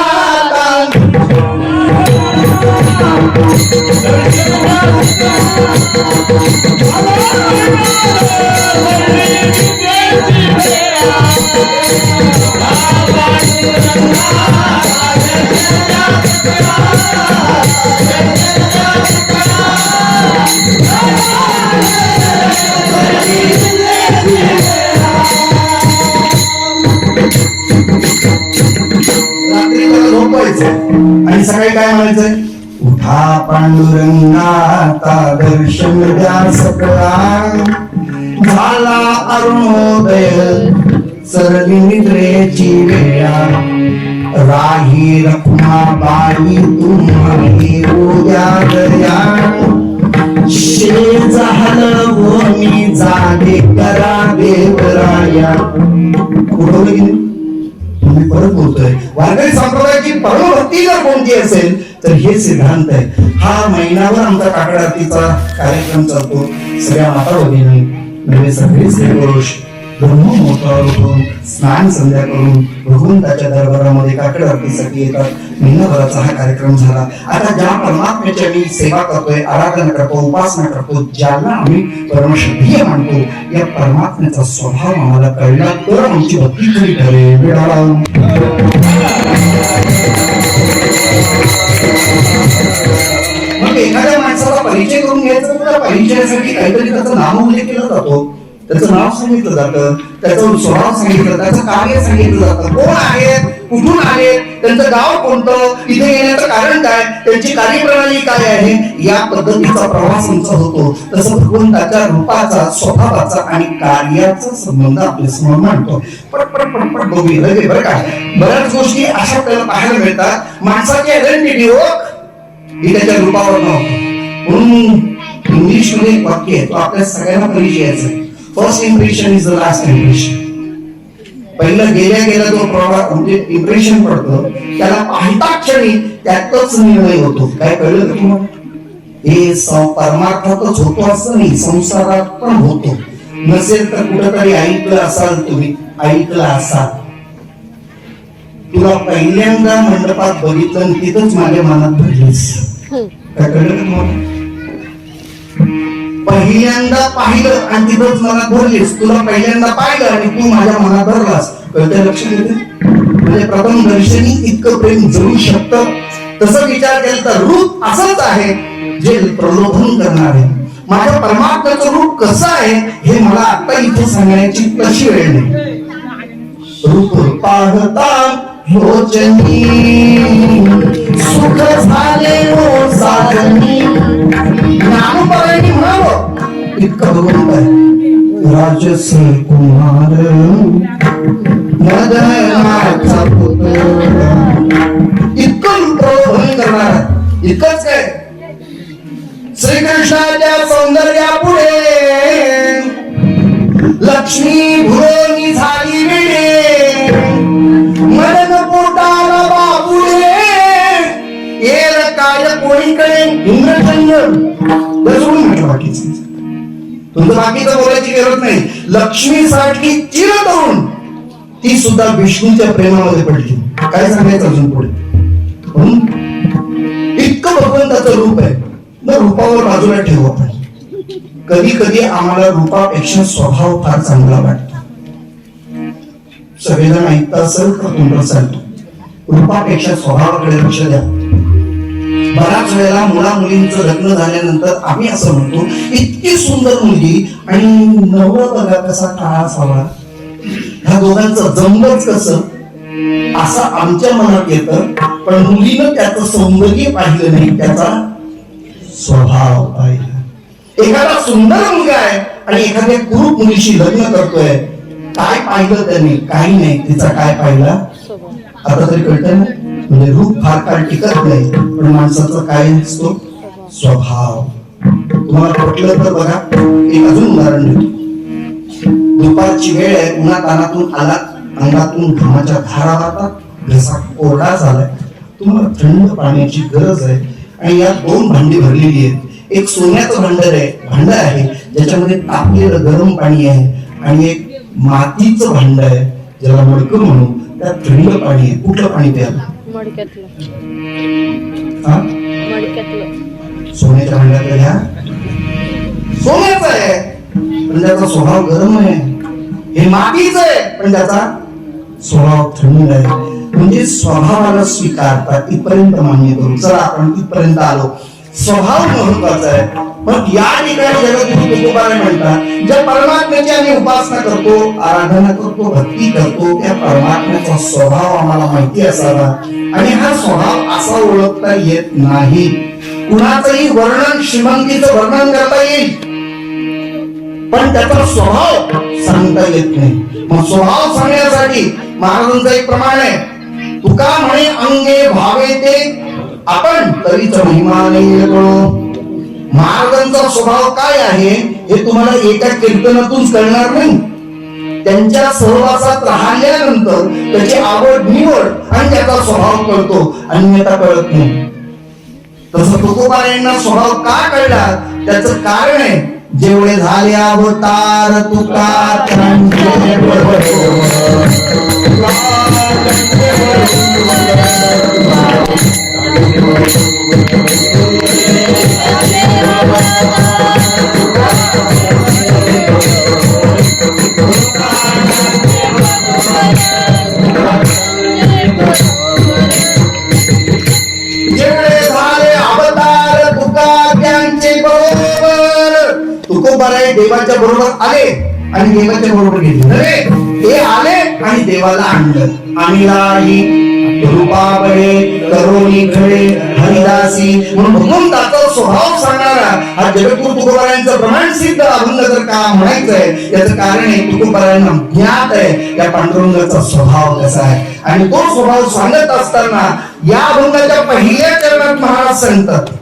रात्री त्याला झोपायचं आणि सकाळी काय म्हणायचंय? उठा पांडुरंगाता दर्शन द्या सकळा, झाला अरुणोदय सरली निद्रेची वेळा, राही रखुमाबाई तुम्ही उद्या दया, शेज झालं मी जागे करा देवराया. कुठं तुम्ही मी परत बोलतोय, वारकरी संप्रदायाची परमभक्ती जर कोणती असेल तर हे सिद्धांत आहे. हा महिनाभर आमचा काकड आरतीचा कार्यक्रम चालतो. सगळ्या माता भगिनी नवे सगळे पुरुष ब्रह्ममुहूर्तावर उठून स्नान संध्या करून भगवंताच्या दरबारामध्ये काकड आरतीसाठी येतात. महिनाभराचा हा कार्यक्रम झाला. आता ज्या परमात्म्याची आम्ही सेवा करतोय, आराधना करतो, उपासना करतो, ज्याला आम्ही परमश्रद्धेय मानतो, या परमात्म्याचा स्वभाव आम्हाला कळला तर आमची भक्ती खरी ठरेल. मग एखाद्या माणसाला परिचय करून घ्यायचा, तर परिचयासाठी काहीतरी त्याचं नाव उल्लेख केला जातो, त्याचं नाव सांगितलं जातं, त्याचा स्वभाव सांगितलं, त्याचं कार्य सांगितलं जातं. कोण आहेत, कुठून आहेत, त्यांचं गाव कोणतं, इथे येण्याचं कारण काय, त्यांची कार्यप्रणाली काय आहे, या पद्धतीचा प्रवास आमचा होतो. तसं भगवंताच्या रूपाचा, स्वभावाचा आणि कार्याचा संबंध आपल्या समोर मांडतो. पटपट बघूया लगे बरं का. बऱ्याच गोष्टी अशा आपल्याला पाहायला मिळतात. माणसाची आयडेंटिटी ही त्याच्या रूपावर नव्हतं. म्हणून इंग्लिश मध्ये एक वाक्य आहे, तो आपल्या सगळ्यांना परिचयाचं आहे. First impression is the last impression. पहिलं गेल्या जो प्रभाव म्हणजे इम्प्रेशन पडतं, त्याला पाहता क्षणी त्यातच निर्णय होतो. काय कळलं का तुम्हाला? हे परमार्थातच होतो असं नाही, संसारात पण होतो. नसेल तर कुठेतरी ऐकलं असाल, तुम्ही ऐकलं असाल, तुला पहिल्यांदा मंडपात बघितलं आणि तिथंच माझ्या मनात भरलीस. काय कळलं का तुम्हाला? पहिल्यांदा पाहिलं आणि तिथंच मनात भरलीस. तुला पहिल्यांदा पाहिलं आणि तू माझ्या मनात भरलास. कळतं? लक्षात येते? म्हणजे प्रथम दर्शनी इतकं प्रेम जळू शकतं. तसं विचार केला तर रूप असंच आहे जे प्रलोभन करणार आहे. माझ्या परमात्म्याचं रूप कसं आहे हे मला आता इथे सांगण्याची तशी वेळ नाही. रूप पाहता लोचनी सुख झाले हो साधनी. नामपरायणी म्हणावं इतकं भगवंत आहे. राजस कुमार मदनाचा पुत्र, इतकं प्रलोभन करणार. इतकंच काय, श्रीकृष्णाच्या सौंदर्यापुढे लक्ष्मी भुरोनी झाली वेडे. मदन पोटाला बापुडे येर काय कोणीकडे इंद्रचंद्र. म्हटलं बाकीचं तुमचं बाकीचं बोलायची गरज नाही. लक्ष्मीसाठी चिरतरुण ती सुद्धा विष्णूच्या प्रेमामध्ये पडली. काय सांगायचं अजून पुढे? इतकं भगवंताचं रूप आहे. मग रूपावर बाजूला ठेवू आपण. कधी कधी आम्हाला रूपापेक्षा स्वभाव फार चांगला वाटतो. सगळेजण ऐकता असेल तर तोंड चालतो. रूपापेक्षा स्वभावाकडे लक्ष द्या. बऱ्याच वेळेला मुला मुलींचं लग्न झाल्यानंतर आम्ही असं म्हणतो, इतकी सुंदर मुलगी आणि नवरा बघा कसा काळा सावळा, ह्या दोघांचं जमलंच कसं असं आमच्या मनात येतं. पण मुलीनं त्याचं सौंदर्य पाहिलं नाही, त्याचा स्वभाव पाहिला. एखादा सुंदर मुलगा आहे आणि एखाद्या कुरूप मुलीशी लग्न करतोय, काय पाहिलं त्याने? काही नाही. तिचा काय पाहिला आता तरी कळतं ना. म्हणजे रूप फार काळ टिकत नाही, पण माणसाचं काय असतो? स्वभाव. तुम्हाला पटलं तर बघा, एक अजून उदाहरण देतो. दुपारची वेळ आहे, उन्हात तानातून आलात, अंगातून घामाच्या धारा वाहतात, घसा कोरडा झालाय, तुम्हाला थंड पाण्याची गरज आहे आणि यात 2 भांडी भरलेली आहेत. एक सोन्याचं भांड आहे ज्याच्यामध्ये तापलेलं गरम पाणी आहे, आणि एक मातीचं भांड आहे ज्याला मडकं म्हणू, त्यात थंड पाणी आहे. कुठलं पाणी प्यायला? सोन्याच्या भांड्यातलं घ्या. सोन्याचं आहे पण त्याचा स्वभाव गरम आहे. हे मातीचं आहे पण त्याचा स्वभाव थंड आहे. म्हणजे स्वभावाला स्वीकारतात इथपर्यंत मान्य करू. चला आपण इथपर्यंत आलो. स्वभाव महत्वाचा आहे. पण या ठिकाणी जगद्गुरु तुकोबाराय म्हणतात, ज्या परमात्म्याची आम्ही उपासना करतो, आराधना करतो, भक्ती करतो, त्या परमात्म्याचा स्वभाव आम्हाला माहिती असावा. आणि हा स्वभाव असा ओळखता येत नाही. कुणाचंही वर्णन, श्रीमंतीचं वर्णन करता येईल पण त्याचा स्वभाव सांगता येत नाही. मग स्वभाव सांगण्यासाठी महाराजांचा एक प्रमाण आहे. तुका म्हणे अंगे भावे ते आपण तरीच महिमा नाही कळो. महाराजांचा स्वभाव काय आहे हे तुम्हाला एका कीर्तनातून कळणार नाही. त्यांच्या सहवासात राहिल्यानंतर त्याची आवड निवड आणि त्याचा स्वभाव कळतो, अन्यथा कळत नाही. तसं तुकोबारायांना स्वभाव का कळला त्याचं कारण आहे, जेवढे झाले अवतार तुका त्यांचे तुकोबाराय देवाच्या बरोबर आले आणि देवाच्या बरोबर गेले. ते आले आणि देवाला आणलं. आणलाही रूपाबळे करोनी खळे हरिदासी म्हणून भगवंताचा स्वभाव सांगणारा हा जगद्गुरु तुकोबारायांचं प्रमाण सिद्ध अभंग जर का म्हणायचंय याचं कारण आहे तुकोबारायांना ज्ञात आहे या पांडुरंगाचा स्वभाव कसा आहे. आणि तो स्वभाव सांगत असताना या अभंगाच्या पहिल्या चरणात महाराज सांगतात,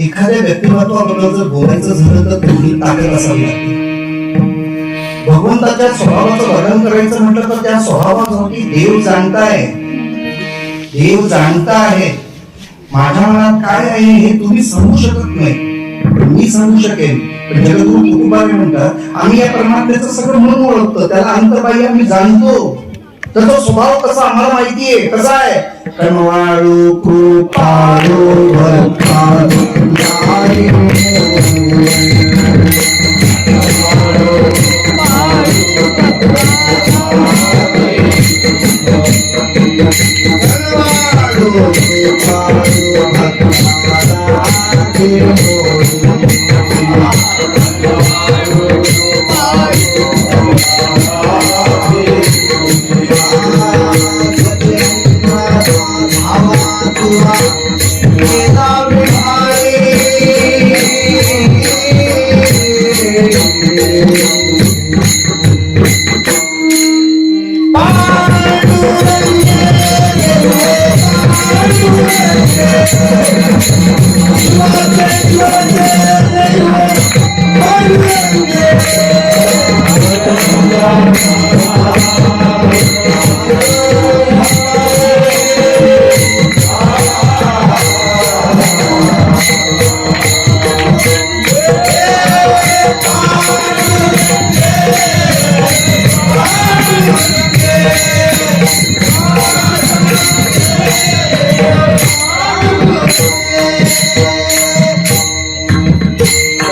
एखाद्या व्यक्तिमत्वाबद्दल जर बोलायचं झालं तर तेवढी ताकद असावी लागते. भगवंताच्या स्वभावाचं वर्णन करायचं म्हटलं तर त्या स्वभावासाठी देव जाणताय, देव जाणता आहे. माझ्या मनात काय आहे हे तुम्ही सांगू शकत नाही, मी सांगू शकेन. पण जगद्गुरु तुकोबाराय म्हणतात आम्ही या परमात्म्याचं सगळं म्हणून ओळखतो, त्याला अंतर्बाह्य आम्ही जाणतो. त्याचा स्वभाव कसा आम्हाला माहितीये, कसा आहे. कनवाळू कृपाळू भक्ताळू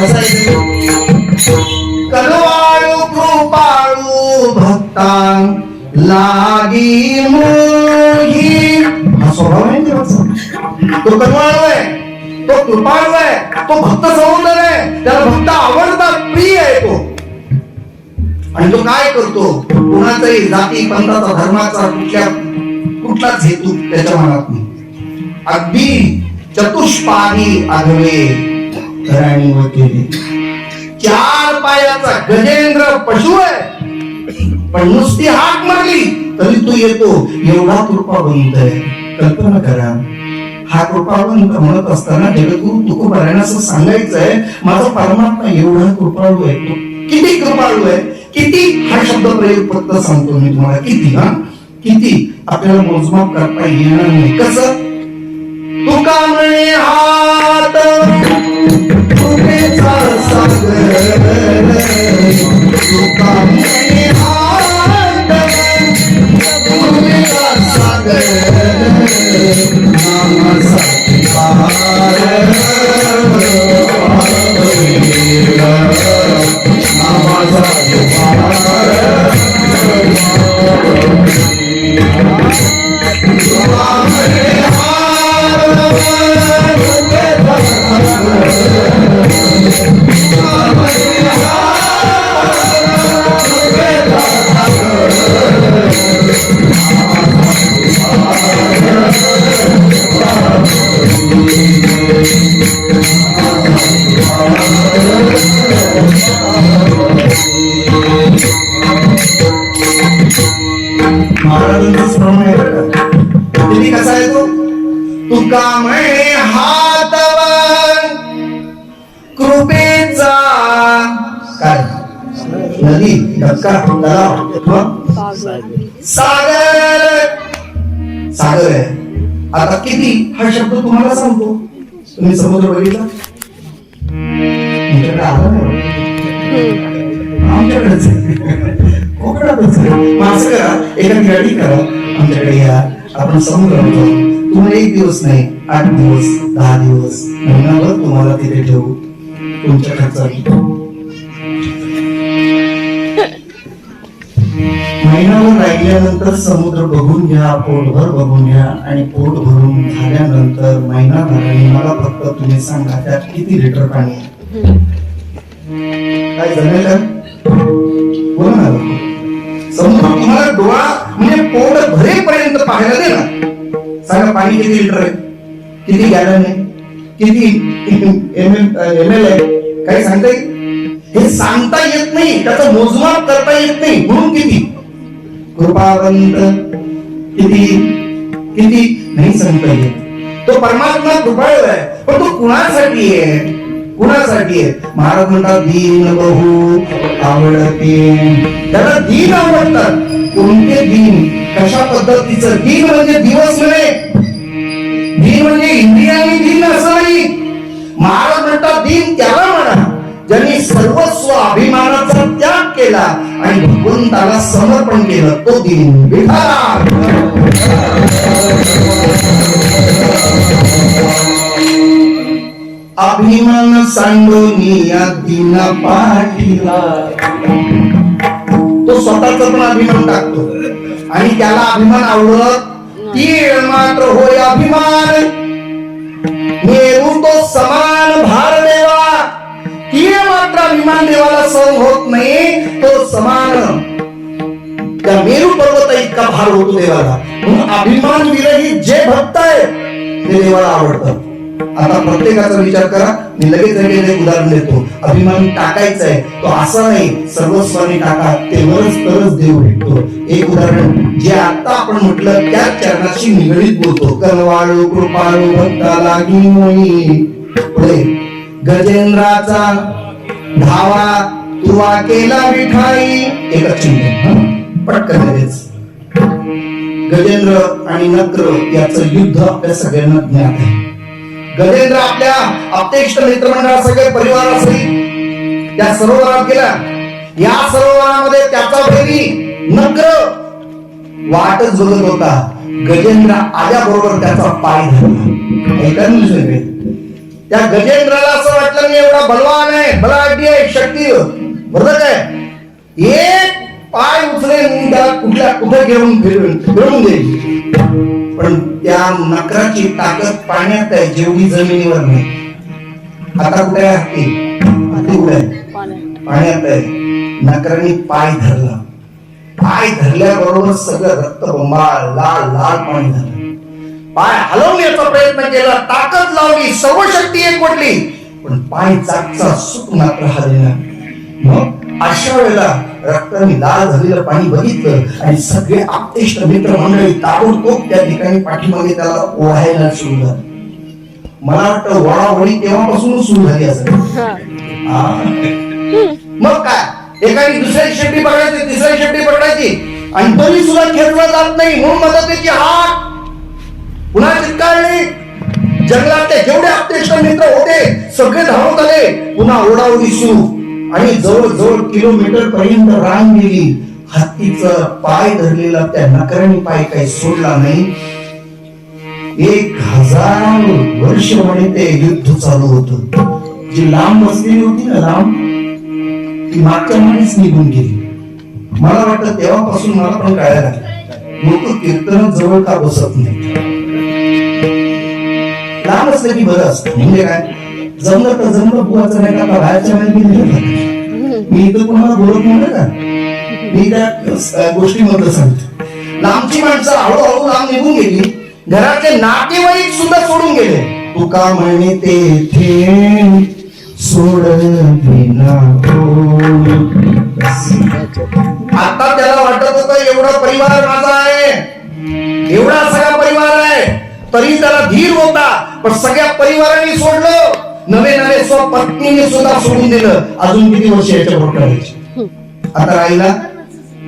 कसं आहे लागी मोही. हा स्वभाव आहे देवाचा. तो करुणाळू आहे, तो कृपाळू आहे, तो भक्त सहोदर आहे, त्याला भक्त आवडतात, प्रिय आहे तो. आणि तो काय करतो, कुणाचाही जाती पंथाचा धर्माचा कुठलाच हेतू त्याच्या मनात नाही. अगदी चतुष्पादी आघवे धरणी केली. 4 पायाचा गजेंद्र पशु आहे, पण नुसती हाक मारली तरी तो येतो. एवढा कृपावंत आहे. कल्पना करा, हा कृपावंत म्हणत असताना जगद्गुरु तुकोबारायांना असं सांगायचंय, माझा परमात्मा एवढा कृपाळू आहे. तो किती कृपाळू आहे, किती हा शब्द प्रयोग फक्त सांगतो मी तुम्हाला. किती किती आपल्याला मोजमाप करता येणार नाही. कसं, तुका म्हणे हात कृपेचा सागर, तुका म्हणे हात कृपेचा सागर, नामासाठी पार, नामासाठी पार. महाराजांचं स्मरण आहे बरं का. तुम्ही कसा आहे तो, तुका म्हणे हातवर कृपेचा काय, नदी, धक्का, तलाव, सागर. सागर आहे. आता किती हा शब्द तुम्हाला सांगतो. तुम्ही समुद्र बघितला, तुमच्याकडे आला नाही, आमच्याकडेच कोकणातच. असं करा, एखादी गाडी करा, आमच्याकडे या, आपण समुद्रावर जाऊ. तुम्हाला 1 दिवस नाही, 8 दिवस, 10 दिवस, महिनाभर तुम्हाला तिथे ठेवू. तुमच्या खर्चाने महिनाभर राहिल्यानंतर समुद्र बघून घ्या, पोटभर बघून घ्या, आणि पोट भरून झाल्यानंतर महिनाभराने मला फक्त तुम्ही सांगा त्यात किती लिटर पाणी आहे. काय जमेल का? बोला ना. समुद्र तुम्हाला डोळा म्हणजे पोट भरेपर्यंत पाहायला दे ना. सांगा पाणी किती लिटर आहे, किती गॅलन आहे, किती एमएल आहे, काही सांगता येईल? हे सांगता येत नाही, त्याचं मोजमाप करता येत नाही. म्हणून किती कृपावंत, किती किती नाही सांगता येत. तो परमात्मा कृपाळू आहे, पण तो कुणासाठी आहे, कुणासाठी आहे? महाराज म्हणतात दीन बहु आवडते. त्याला दीन आवडतात. कोणते दीन, कशा पद्धतीचं दीन? म्हणजे दिवस म्हणे, दीन म्हणजे इंद्रियांनी दीन असं नाही. महाराज म्हणतात दीन त्याला म्हणा ज्यांनी सर्वस्व अभिमानाचा त्याग केला आणि भगवंताला समर्पण केलं, तो दीन. विठा अभिमान सांडोनिया दीन पाठीला. तो स्वतःचा पण अभिमान टाकतो आणि त्याला अभिमान आवडत तीळ मात्र होय अभिमान. मेरू तो समान भार देवा, तीळ मात्र अभिमान देवाला सहन होत नाही. तो समान त्या मेरू पर्वत इतका भार होतो देवाला. म्हणून अभिमान विरहित जे भक्त आहे ते देवाला आवडतात. आता प्रत्येकाचा विचार करा. मी लगेच एक उदाहरण देतो. अभिमान टाकायचा आहे तो असा नाही सर्वस्वाने टाका, तेवढंच तरच देव भेटतो. एक उदाहरण जे आता आपण म्हटलं त्याच चरणाशी निगडीत बोलतो. कनवाळू कृपाळू भक्ता लागी मोही. पुढे गजेंद्राचा धावा तुवा केला विठाई. एकच चिंतन पटकन लगेच. गजेंद्र आणि नक्र याचं युद्ध आपल्या सगळ्यांना ज्ञात आहे. गजेंद्र आपल्या अत्यक्ष मित्रमंडळा सगळे परिवारासहित त्या सरोवरात गेला. या सरोवरामध्ये त्याचा वैरी नक्र वाटच बघत होता. गजेंद्र आल्याबरोबर त्याचा पाय धरला. ऐकायला त्या गजेंद्राला असं वाटलं मी एवढा बलवान आहे, बलाढ्य आहे, शक्ती वर्धक आहे. एक पाय उचलेन त्याला कुठल्या कुठे घेऊन फिरवून देईल. पण त्या नकराची ताकद पाण्यात आहे, जेवढी जमिनीवर नाही. आता कुठे आहे हत्ती? हत्ती कुठे आहे? पाण्यात आहे. नकराने पाय धरला. पाय धरल्याबरोबर सगळं रक्तबंबाळ, लाल लाल पाणी झालं. पाय हलवण्याचा प्रयत्न केला, ताकद लावली, सर्व शक्ती एकवटली, पण पाय जागचा सुख मात्र हलला. मग अशा वेळेला रक्ताने लाल झालेलं पाणी बघितलं आणि सगळे आप्तेष्ट मित्र मंडळी ताबडतोब त्या ठिकाणी पाठीमागे त्याला ओढायला सुरू झालं. मला वाटतं वळावळी तेव्हापासून सुरू झाली असेल. मग काय, एकाने दुसऱ्याची शेपटी पकडायची, तिसऱ्या शेपटी पकडायची आणि तरी सुद्धा खेचला जात नाही. म्हणून मदतीची हाक पुन्हा चित्कारली. जंगलातले जेवढे आप्तेष्ट मित्र होते सगळे धावत आले. पुन्हा ओढाओढी सुरू आणि जवळजवळ किलोमीटर पर्यंत रांग गेली. हत्तीचं पाय धरलेला त्या नकराने पाय काही सोडला नाही. 1000 वर्ष म्हणे ते युद्ध चालू होतं. जी लांब बसलेली होती ना, लांब, ती मागच्या मध्येच निघून गेली. मला वाटतं तेव्हापासून मला पण कळायला लागलं, लोक कीर्तन जवळ का बसत नाही. लांब असलं की बरं असतं. म्हणजे काय, जमलं तर जमलं, बुवाचं नाही का बाहेरच्या वेळेला मी इथं कोणाला बोलत नाही का, मी त्या गोष्टीमधलं सांगतो. लांबची माणसं हळूहळू लांब निघून गेली. घरातले नातेवाईक सुद्धा सोडून गेले. तुका म्हणे तेथे सोडविना आता त्याला वाटत होतं एवढा परिवार माझा आहे, एवढा सगळा परिवार आहे, तरी त्याला धीर होता. पण सगळ्या परिवाराने सोडलं, नवे नवे स्वपत्नीने सुद्धा सोडून दिलं. अजून किती वर्ष याच्या करायची? आता राहिला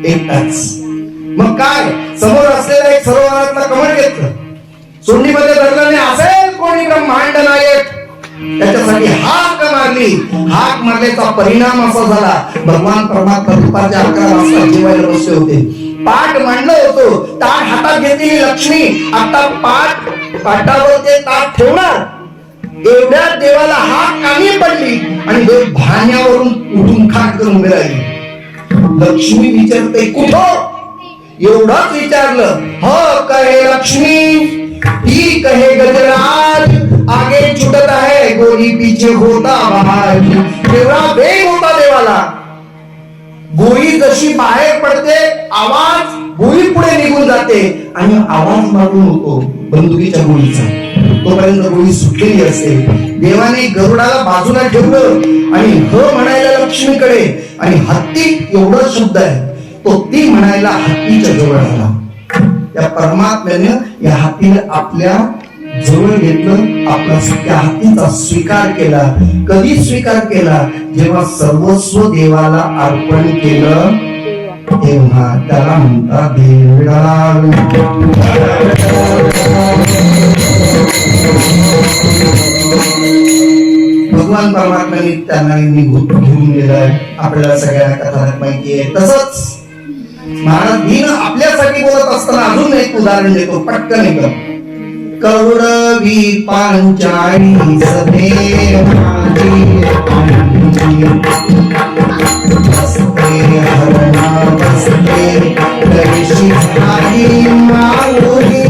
एकटाच. मग काय, समोर असलेला एक सरोवरातला कमळ घेतलं, सोंडीमध्ये धरल्याने असेल कोणी ब्रह्मांड नायक, त्याच्यासाठी हाक मारली. हाक मारल्याचा परिणाम असा झाला, भगवान परमात्मा दुपारच्या 11 वाजता जेवायला बसले होते. पाठ मांडलं होतं, ताट हातात घेतलेली लक्ष्मी आता पाटावर ते ताट ठेवणार. एवढ्या देवाला हाक कानी पडली आणि देव भाण्यावरून उठून खाट करून उभे राहिली. लक्ष्मी विचारते कुठं? एवढंच विचारलं, ह कहे लक्ष्मी, ही कहे गजराज, आगे छुटत आहे गोरी पीछे होता बाहर. तेवढा वेग होता देवाला. गोळी जशी बाहेर पडते, आवाज गोळी पुढे निघून जाते आणि आवाज मारून होतो बंदुकीच्या गोळीचा. तोपर्यंत गोळी सुटलेली असते. देवाने गरुडाला बाजूला ठेवलं आणि ह म्हणायला लक्ष्मीकडे, आणि हत्ती एवढं शब्द आहे तो ती म्हणायला हत्तीच्या जवळ आला. त्या परमात्म्याने या हत्तीला आपल्या जवळ घेतलं, आपला त्या हत्तीचा स्वीकार केला. कधी स्वीकार केला? जेव्हा सर्वस्व देवाला अर्पण केलं तेव्हा त्याला म्हणतात देवळा. भगवान परमात्म्याने त्यांना घेऊन गेलाय. आपल्याला सगळ्यांना कथा माहिती आहे. तसंच महाराज दिन आपल्यासाठी बोलत असताना अजून एक उदाहरण देतो, पटकन एकदम. कौरवी पांचाळी सभे हरणा बसते कळशी आई माऊली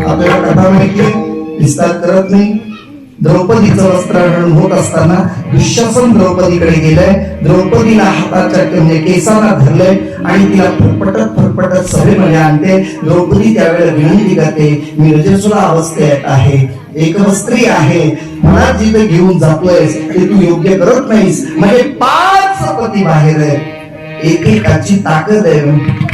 आपल्याला कथा माहिती, विस्तार करत नाही. द्रौपदीचं वस्त्रहरण होत असताना दुःशासन द्रौपदीकडे गेलाय. द्रौपदीला हाताच्या म्हणजे केसाला धरलंय आणि तिला फरफटत सभेमध्ये आणते. द्रौपदी त्यावेळेला विनंती करते, मी रजस्वला अवस्थेत आहे, एकवस्त्री आहे, मला जिथे घेऊन जातोयस ते तू योग्य करत नाहीस. म्हणजे 5 पती बाहेर आहे, एकेकाची ताकद आहे.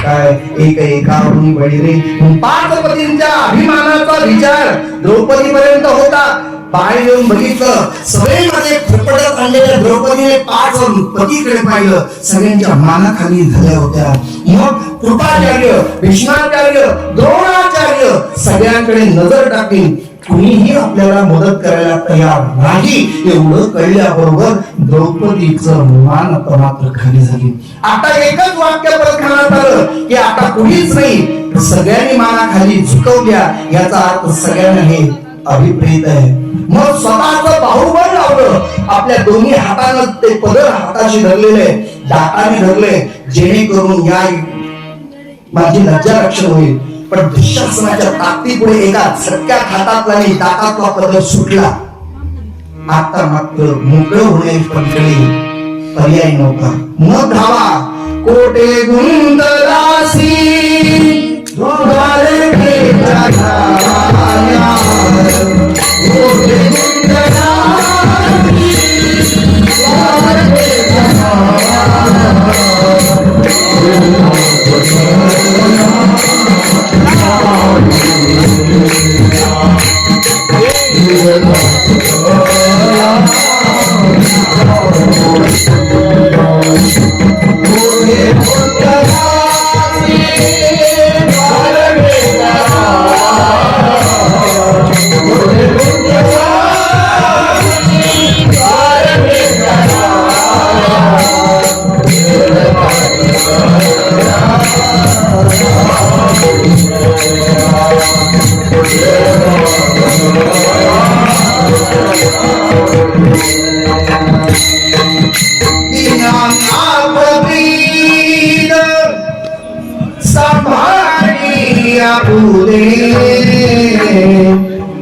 काय एकावरून बळी रे. 5 पतींच्या अभिमानाचा विचार द्रौपदी पर्यंत होता. बाहेर येऊन बघितलं, सगळ्यांमध्ये फरफटत आणलेल्या द्रौपदीने 5 पतीकडे पाहिलं. सगळ्यांच्या मानाखाली झाल्या होत्या. मग कृपाचार्य, भीष्माचार्य, द्रोणाचार्य सगळ्यांकडे नजर टाकली. कुणीही आपल्याला मदत करायला तयार नाही. एवढं कळल्याबरोबर द्रौपदीचं मान मात्र खाली झाली. आता एकच वाक्य परत म्हणत आलं की आता कुणीच नाही. सगळ्यांनी मानाखाली झुकवल्या. याचा अर्थ सगळ्यांना हे अभिप्रेत आहे. मग स्वतःच बाहुबल लावलं, आपल्या दोन्ही हातानं ते पदर हाताशी धरलेले, दाताने धरले, जेणेकरून या माझी लज्जा रक्षण होईल. पण दुःशासनाच्या ताकदीपुढे एका झटक्यात हातातला आणि दातातला पदर सुटला. आता मात्र मोकळं होण्याची पलीकडे पर्याय नव्हता. मग धावा कोटे गुंतलासी द्वारे केला धाया, कोटे गुंतलासी द्वारे केला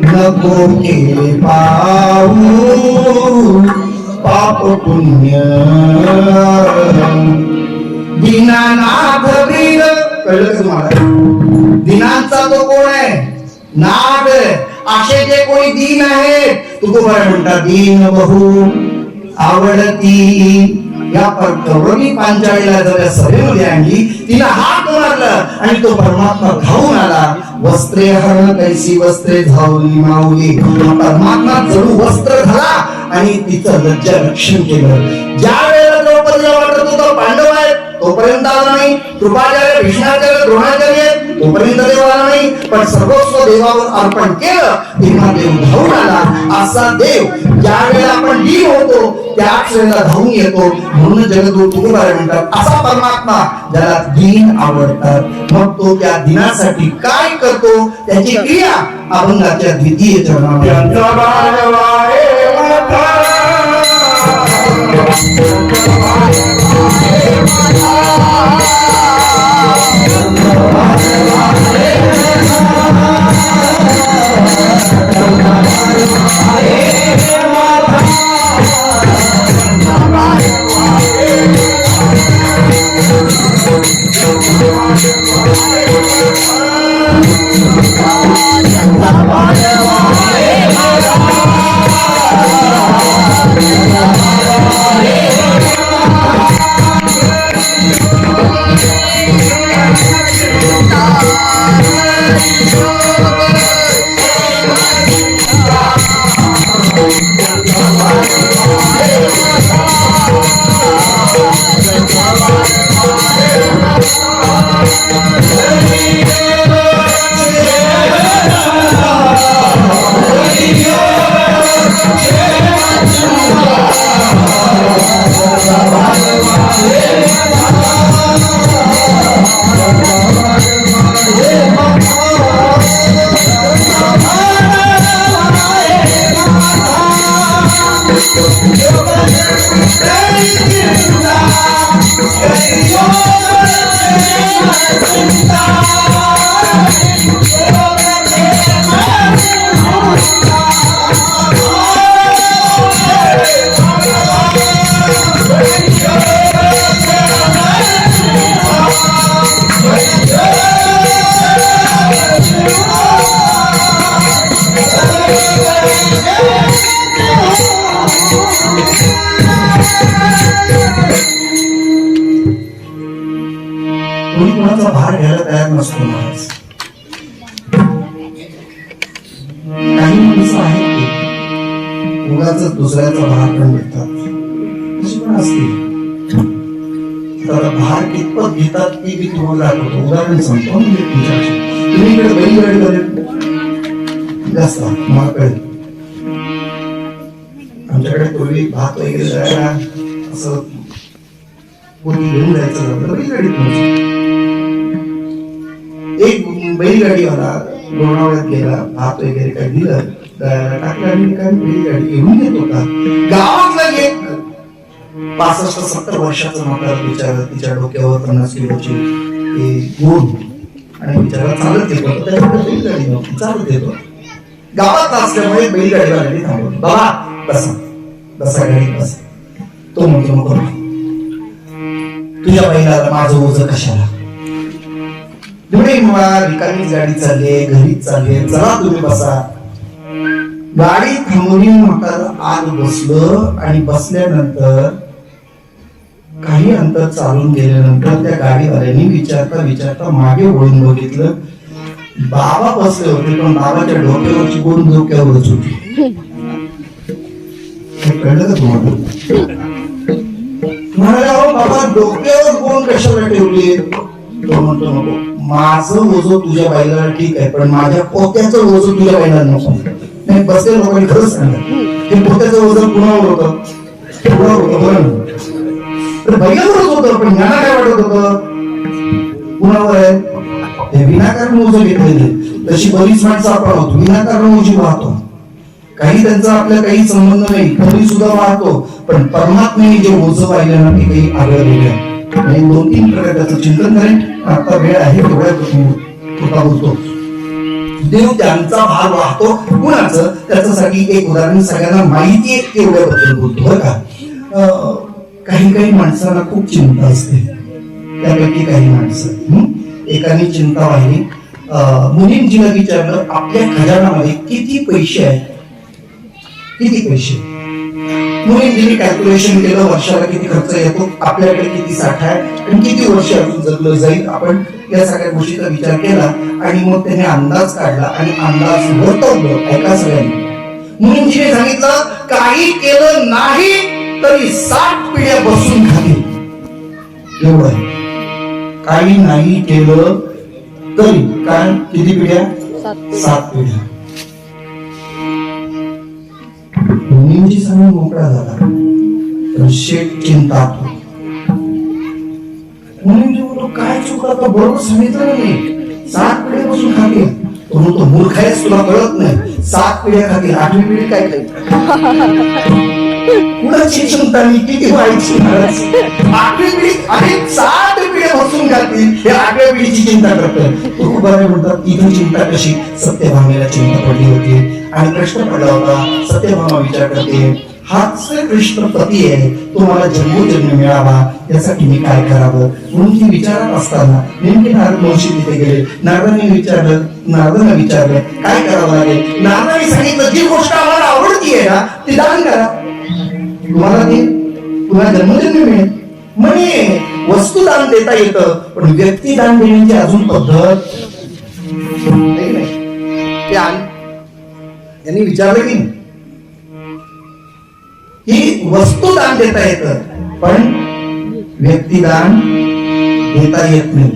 नको केले पाहू पाप पुण्य. दीनानाथ वीर, कळलं का तुम्हाला? दीनांचा तो कोण आहे? नाथ. असे जे कोणी दीन आहेत, तुकोबाराय म्हणतात दीन बहु आवडती. या कौरवी पांचाळीला जर सभेमध्ये आणली, तिला हात मारलं आणि तो परमात्मा धावून आला. वस्त्रे हरण कैसी वस्त्रे धावली माऊली. परमात्मा जणू वस्त्र झाला आणि तिचं लज्जा रक्षण केलं. ज्या वेळेला द्रौपदीला वाटत होतं पांडव आहेत, तोपर्यंत आला नाही. कृपाचार्य, भीष्माचार्य, द्रोणाचार्य तोपर्यंत देव आला नाही. पण सर्वस्व देवावर अर्पण केलं तेव्हा देव धावून आला. असा देव ज्या वेळेला आपण दीन होतो त्याच वेळेला धावून येतो. म्हणून जगद्गुरु तुकोबाराय म्हणतात असा परमात्मा ज्याला दीन आवडतात. मग तो त्या दिनासाठी काय करतो, त्याची क्रिया अभंगाच्या द्वितीय चरणामध्ये. कोणी कोणाचा भार घ्यायला तयार नसतो. महाराज काही माणसं आहेत की उगाच दुसऱ्याचा भार पण घेतात, अशी पण असते. तर भार कितपत घेतात ती मी तुम्हाला दाखवतो. उदाहरण सांगतो. म्हणजे तुमच्याशी तुम्ही इकडे बैलगाडीमध्ये जास्त मला कळेल. आमच्याकडे पूर्वी भात वगैरे जायला असं कोणी घेऊन जायचं झालं बैलगाडीत. एक बैलगाडीवाला लोणावळ्यात गेला, भात वगैरे काही दिलं टाकला आणि बैलगाडी घेऊन येत होता. गावातला एक 65-70 वर्षाचा म्हातारा बिचारा, तिच्या डोक्यावर 50 किलोची गोण आणि बिचारा चालत येत होता. त्याच्याकडे बैलगाडी नव्हती, चालत येतो. गावात असल्यामुळे बैलगाडीवाल्याने थांबवलं. बाबा बसा बसा, गाडीत बसा. तो म्हणतो नको, तुझ्या बैलाला माझं ओझं कशाला? रिकामीच गाडी चालली, घरीच चालली, चला तुम्ही बसा. गाडी थांबवली. म्हातारं आत बसलं आणि बसल्यानंतर काही अंतर चालून गेल्यानंतर त्या गाडीवाल्याने विचारता विचारता मागे वळून बघितलं. बाबा बसले होते, पण बाबाच्या डोक्यावरची गोण डोक्यावरच होती. कळलं का तुम्हाला? म्हणाले, अहो बाबा डोक्यावर गोण कशाला ठेवली? तो म्हणतो नको, माझं ओझं तुझ्या बैलाला ठीक आहे, पण माझ्या पोत्याचं ओझं तुझ्या बैलाला नको. नाही, बसले लोकांनी खरंच सांगितलं, हे पोत्याचं ओझं कुणावर होतं? कुणावर होतं बरं? तर बैलावरच होतं, पण यांना काय वाटत होतं? कुणावर आहे? हे विनाकारण ओझं घेतलेले. तशी बरीच माणसं आपण होतो, विनाकारण ओझी वाहतो. काही त्यांचा आपल्या काही संबंध नाही, तरी सुद्धा वाहतो. पण परमात्म्याने जे ओझं पाहिलं ना, ते काही आगळं वेगळं आहे. आणि 2-3 प्रकारचं चिंतन करेन. आता वेळ आहे तेवढ्या बोलतो. देव त्यांचा भाग वाहतो. कुणाचं? त्याच्यासाठी एक उदाहरण सगळ्यांना माहिती आहे तेवढ्याबद्दल बोलतो बरं का. काही काही माणसांना खूप चिंता असते. त्यापैकी काही माणसं एकाने चिंता वाहिली. मुलींजीला विचारलं, आपल्या खजानामध्ये किती पैसे आहेत? किती पैसे? मुलींजीने कॅल्क्युलेशन केलं, वर्षाला किती खर्च येतो, आपल्याकडे किती साठा आहे आणि किती वर्ष अजून जगलं जाईल. आपण या सगळ्या गोष्टीचा विचार केला आणि मग त्याने अंदाज काढला आणि अंदाज वर्तवलं. ऐका सगळ्यांनी. मुलींजीने सांगितलं, काही केलं नाही तरी 60 पिढ्या बसून खातील. एवढं. काही नाही केलं तरी काय? किती पिढ्या? 7 पिढ्या. मुलींची समोर मोकळा झाला. शेठ चिंता. मुलींची बोलतो, काय चुकलं? बरोबर सांगितलं नाही, 7 पिढ्या बसून खातील. तो म्हणतो, मूर्ख आहेस, तुला कळत नाही. 7 पिढ्या खातील, 8वी पिढी काय खाईल? कुणाची चिंता नाही, किती व्हायची? 8वी पिढी आणि 7 पिढ्या बसून खातील, हे 8व्या पिढीची चिंता करतोय. तो बरं म्हणतात, इथं चिंता कशी? सत्यभामेला चिंता पडली होती आणि प्रश्न पडला होता. सत्यभामा विचार करते, हाच कृष्ण पती आहे, तो मला जन्मोजन्म मिळावा, यासाठी मी काय करावं? म्हणून ती विचारत असताना नेमके नारद महर्षी तिथे गेले. नारदांना विचारलं काय करावं लागेल? नारदांनी सांगितलं, जी गोष्ट आम्हाला आवडतीये ना, ती दान करा, तुम्हाला जन्मोजन्म मिळेल. म्हणे वस्तू दान देता येतं, पण व्यक्ती दान देण्याची अजून पद्धत यांनी विचारलं की ही वस्तू दान देता येतं, पण व्यक्तिदान देता येत नाही.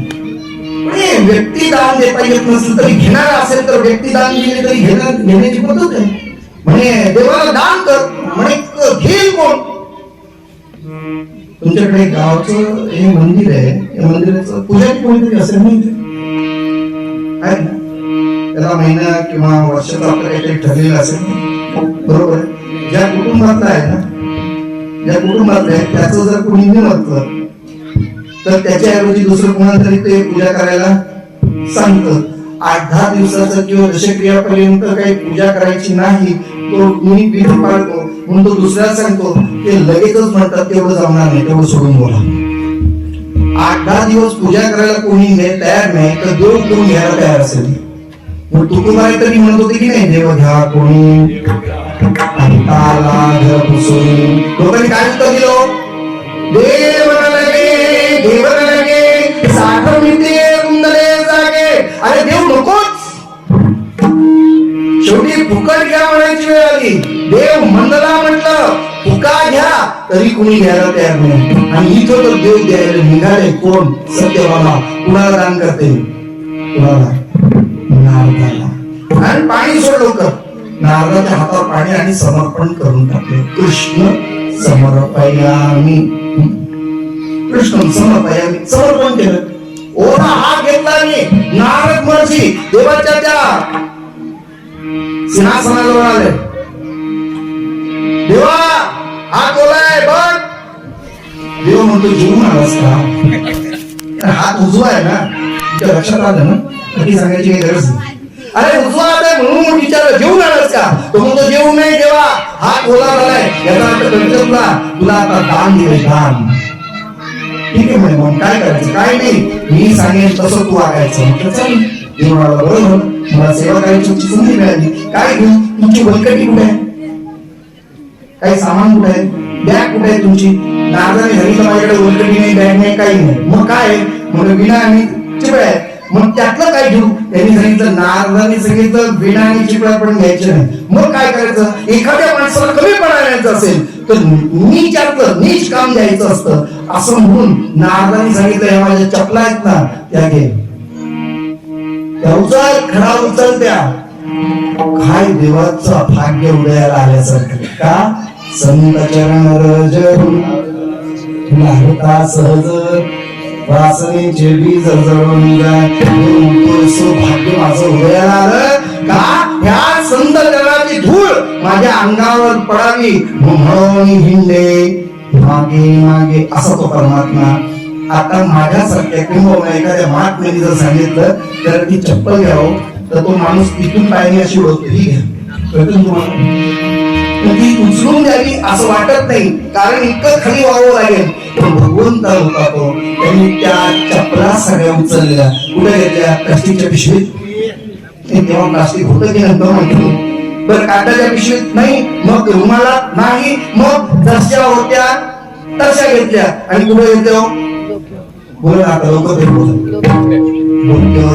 व्यक्तिदान देता येत नसेल तरी घेणार असेल तर व्यक्तिदान दिले तरी घेण्याची पद्धत आहे. म्हणे देवाला दान कर, म्हणे घेईल कोण? तुमच्याकडे गावचं हे मंदिर आहे, या मंदिराचं पुजारी कोणीतरी असेल माहिती आहे ना? त्याला महिना किंवा वर्षाचा आपलं काहीतरी ठरलेलं असेल, बरोबर आहे. ज्या कुटुंबातला आहे ना, ज्या कुटुंबातलं आहे त्याचं जर कोणी निवडलं तर त्याच्याऐवजी दुसरं कोणाला तरी ते पूजा करायला सांगतं. 8-10 दिवसाचं किंवा दशक्रियापर्यंत काही पूजा करायची नाही, तो मी विधी पाळतो म्हणून तो दुसऱ्याला सांगतो. ते लगेचच म्हणतात तेवढं जमणार नाही, तेवढं सोडून बोला. 8-10 दिवस पूजा करायला कोणी तयार नाही तर देव कोण घ्यायला तयार असेल. मग तुकोबाई तरी म्हणत होते की नाही, देव घ्या कोणी लोकांनी काय उत्तर दिलं? देव लगे, देव लगे, साखर मिळते कुंदले जागे. अरे देव नकोच, शेवटी फुकट घ्या म्हणायची वेळ आली. देव म्हणला म्हटलं फुका घ्या तरी कुणी घ्यायला तयार नाही. आणि इथं तर देव द्यायला निघाले कोण? सत्यभामा. कुणाला दान करते? कुणाला? नारदाला. आणि पाणी सोड लवकर. नारदाच्या हातावर पाणी आणि समर्पण करून टाकले. कृष्ण समर्पयामी, कृष्ण समर्पयामी, समर्पण केलं. ओला हात घेतला आणि नारद महर्षी देवाच्या त्या सिंहासनाजवळ आले. देवा हात बोलाय बघ. देव म्हणतो जेवून आलास का? हात उजवा आहे ना, तुझ्या लक्षात आलं ना, कधी सांगायची काही गरज नाही. अरे उजवा आहे म्हणून विचारलं जेवून आलास का? तो म्हणतो जेवून नाही देवा, हात बोला झालाय. याचा अर्थ कळतं तुला आता दान दिले, दान. ठीक आहे म्हणे, मग काय करायचं? काय नाही, मी सांगेन तसं तू वागायचं. म्हटलं चल. देव म्हणाला बरोबर, मला सेवा करायची संधी मिळाली. काय घेऊ? तुमची वनकटी कुठे आहे? काही सामान कुठे आहे? बॅग कुठे आहे तुमची? नारदाने सांगितलं माझ्याकडे वनकटी नाही, बॅग नाही, काही नाही. मग काय? म्हणून विना आणि चिपळ्या आहे. मग त्यातलं काय घेऊ? त्यांनी सांगितलं, नारदाने सांगितलं विना आणि चिपळ्या पण घ्यायचे नाही. मग काय करायचं? एखाद्या माणसाला कमी पडायचं असेल तर नीचातलं नीच काम द्यायचं असतं असं म्हणून नारदाने सांगितलं, या माझ्या चपला आहेत ना त्या घे, त्या उचल, खडा उचल त्या. काय देवाचं भाग्य उदयाला आल्यासारखं. का? संत चरण रज लागता सहज वासनेचे बीज जळून जाय. भाग्य माझं उदयाला आलं का? ह्या संत चरणाची धूळ माझ्या अंगावर पडावी म्हणून हिंडे मागे मागे असा तो परमात्मा. आता माझ्यासारख्या किंवा एखाद्या महात्म्याने जर सांगितलं तर ती चप्पल घ्यावं तर तो माणूस तिथून पाहिजे अशी ओळखतो. ही घ्या, कळतं तुम्हाला? ती उचलून द्यावी असं वाटत नाही, कारण इतकं खाली व्हावं लागेल. पण भगवंत होता तो, त्यांनी त्या चपला सगळ्या उचललेल्या कुठे घेतल्या? प्लास्टिकच्या पिशवीत. तेव्हा प्लास्टिक होतं की नंतर म्हटलं बरं, कागदाच्या पिशवीत नाही, मग रुमाला नाही, मग जशा होत्या तशा घेतल्या आणि कुठे घेतल्या? बोला आता लोक डोक्यावर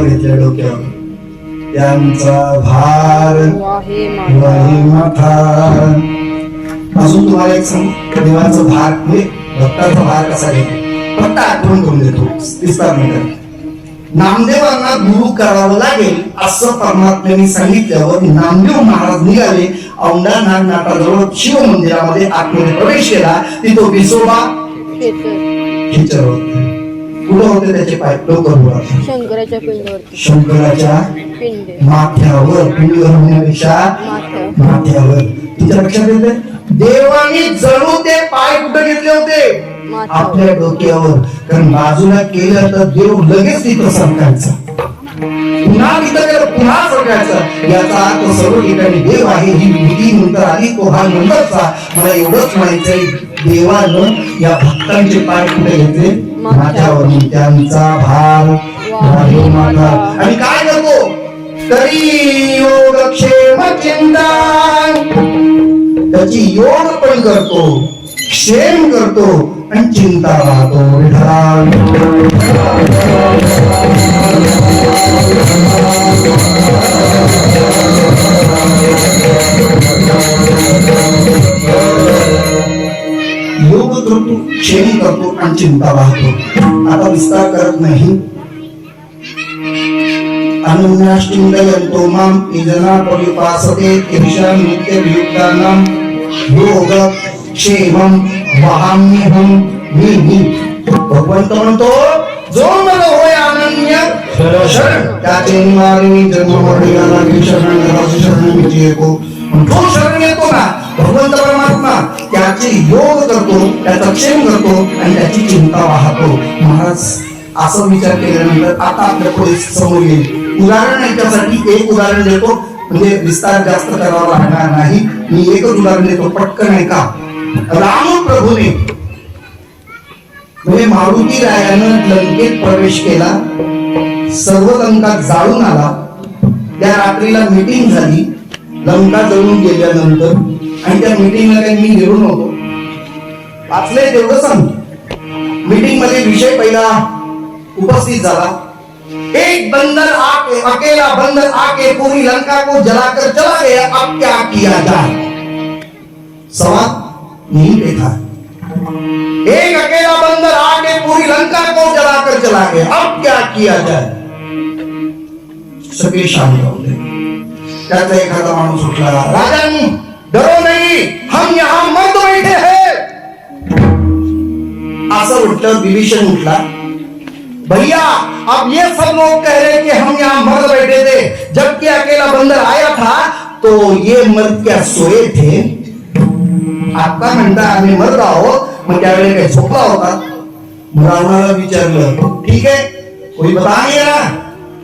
घेतल्या. डोक्यावर त्यांचा भार वाही माथा. अजून तुम्हाला एक सांग, देवाचा भार म्हणजे भक्ताचा भार कसा घेतो फक्त आठवण करून देतो. विस्तार नाही. नामदेवांना गुरु करावं लागेल असं परमात्म्याने सांगितल्यावर नामदेव महाराज निघाले. औंढा नागनाथाजवळ शिव मंदिरामध्ये आतमध्ये प्रवेश केला. तिथं विसोबा खेचर होते. कुठं होते त्याचे पाय? डोकर शंकराच्या पिंडीवर, शंकराच्या माथ्यावर. पिंडीवर होण्यापेक्षा माथ्यावर. तुझ्या लक्षात येते? देवानी जणू ते पाय कुठे घेतले होते? आपल्या डोक्यावर. कारण बाजूला केलं तर देव लगेच तिथं सरकायचा, पुन्हा तिथं केलं पुन्हा सरकायचा. याचा अर्थ सर्व ठिकाणी देव आहे ही भीती नंतर आली. तो हा नंतरचा. मला एवढंच म्हणायचंय, देवानं या भक्तांचे पाय कुठे घेतले? माथ्यावर. त्यांचा भार वाही माथा. आणि काय करतो? तरी योगक्षेम चिंता. त्याची योग पण करतो, क्षेम करतो आणि चिंता राहतो. योग करतो, क्षेम करतो आणि चिंता राहतो. आता विस्तार करत नाही. अनन्याश्चिंतयन्तो मां ये जना पर्युपासते तेषां नित्यवियुक्तानां योग क्षेमं वहाम्यहं मी. भगवंत म्हणतो, जो मला होय अनन्य शरण त्याचे निवारिणी जन्म मरणाला शरण मिळते एको. जो शरण येतो ना भगवंत परमात्मा, त्याचे योग करतो, त्याचा क्षेम करतो आणि त्याची चिंता वाहतो. महाराज असं विचार केल्यानंतर आता आपल्या पुढे समोर येईल उदाहरण. याच्यासाठी एक उदाहरण देतो, म्हणजे विस्तार जास्त करावा लागणार नाही. मी एकच उदाहरण देतो, पटकन ऐका. राम प्रभूने म्हणजे मारुती रायानं लंकेत प्रवेश केला, सर्व लंका जाळून आला. त्या रात्रीला मीटिंग झाली लंका जळून गेल्यानंतर, आणि त्या मीटिंगला काही मी गेलो नव्हतो, वाचलंय तेवढं सांग. मीटिंग मध्ये विषय पहिला उपस्थित झाला, एक बंदर आके अकेला बंदर आके पूरी लंका को जलाकर चला गया, अब क्या किया जाए? सवाल नहीं देखा। एक अकेला बंदर आके पूरी लंका को जलाकर चला गया, अब क्या किया जाए? सगळे शांत होते. त्याचा एखादा माणूस उठला, राजन डरो नहीं, हम यहाँ मर्द बैठे हैं. असं उठलं. विभीषण उठला, भैया अब ये सब लोग कह रहे कि हम यहाँ मर्द बैठे थे, जबकि अकेला बंदर आया था, तो ये मर क्या सोये थे. आता म्हणता आम्ही मरत आहोत, मग त्यावेळी काही झोपला होता. रावणाला विचारलं, ठीक आहे कोई बताएंगे ना.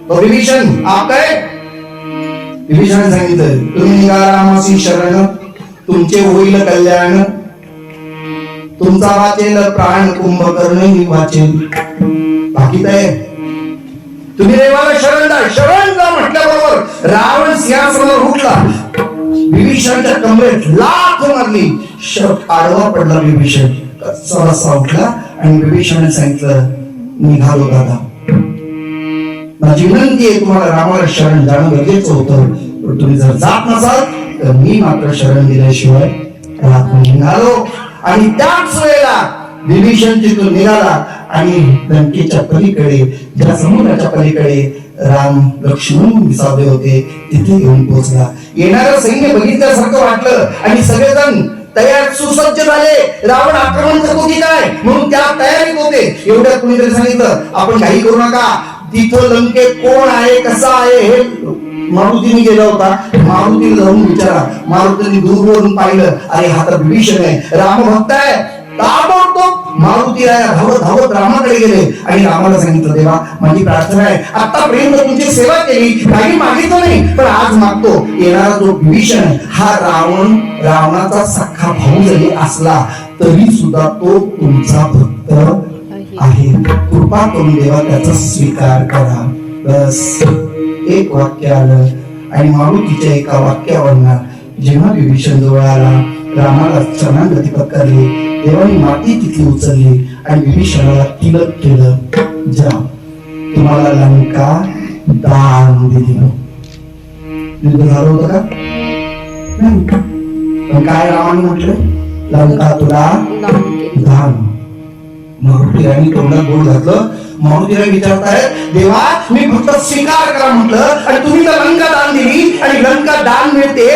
तो विभीषण आप काय. विभीषणाने सांगितलं, तुम्ही निघा रामासी शरण, तुमचे होईल कल्याण. तुमचा वाचेल प्राण कुंभकर्ण वाचेल. बाकी काय तुम्ही देवाला शरण जा. शरण जा म्हटल्याबरोबर रावण सिंहासनावर उठला. विभीषणाच्या कमरेत लाथ मारली. आडवा पडला विभीषण. कसा उठला आणि विभीषणाने सांगितलं, निघालो दादा, माझी विनंती आहे तुम्हाला रामाला शरण जाणं गरजेचं होतं, पण तुम्ही जर जात नसाल तर मी मात्र शरण दिल्याशिवाय राहत नाही. निघालो आणि त्याच वेळेला विभीषण तिथून निघाला आणि लंकेच्या पलीकडे, ज्या समुद्राच्या पलीकडे राम लक्ष्मण विसावले होते, तिथे येऊन पोहोचला. येणारं सैन्य बघितल्यासारखं वाटलं आणि सगळेजण तयार सुसज्ज झाले. रावण आक्रमण करतो की काय म्हणून त्या तयारीत होते. एवढ्यात कुणीतरी सांगितलं, आपण काही करू नका, तिथं लंकेत कोण आहे कसा आहे हे मारुतीने गेला होता. मारुतीला जाऊन विचारा. मारुतीने दूरवरून पाहिलं, अरे हा तर विभीषण आहे, रामभक्त आहे. ताबडतोब मारुती धावत धावत रामाकडे गेले आणि रामाला सांगितलं, देवा माझी प्रार्थना आहे, आतापर्यंत तुमची सेवा केली, काही मागितलं नाही, पण आज मागतो, येणारा जो विभीषण हा रावणाचा सख्खा भाऊ जरी असला तरी सुद्धा तो तुमचा भक्त आहे. कृपा करून देवा त्याचा स्वीकार करा. बस एक वाक्य आलं आणि मारुतीच्या एका वाक्यावरनं जेव्हा विभीषण जवळ आला, रामाला शरणागती पत्करली. देवानी माती तिथली उचलली आणि विभीषणाला तिलक केलं. जा, तुम्हाला लंका दान दिली. युद्ध झालं होतं का? पण काय रामाने म्हटलं, लंका तुला दान. मारुतीराणी तोंडात गोड घातलं. मारुतीराणी विचारतायत, देवा मी फक्त स्वीकार करा म्हटलं आणि तुम्ही तर लंका दान दिली आणि लंका दान मिळते.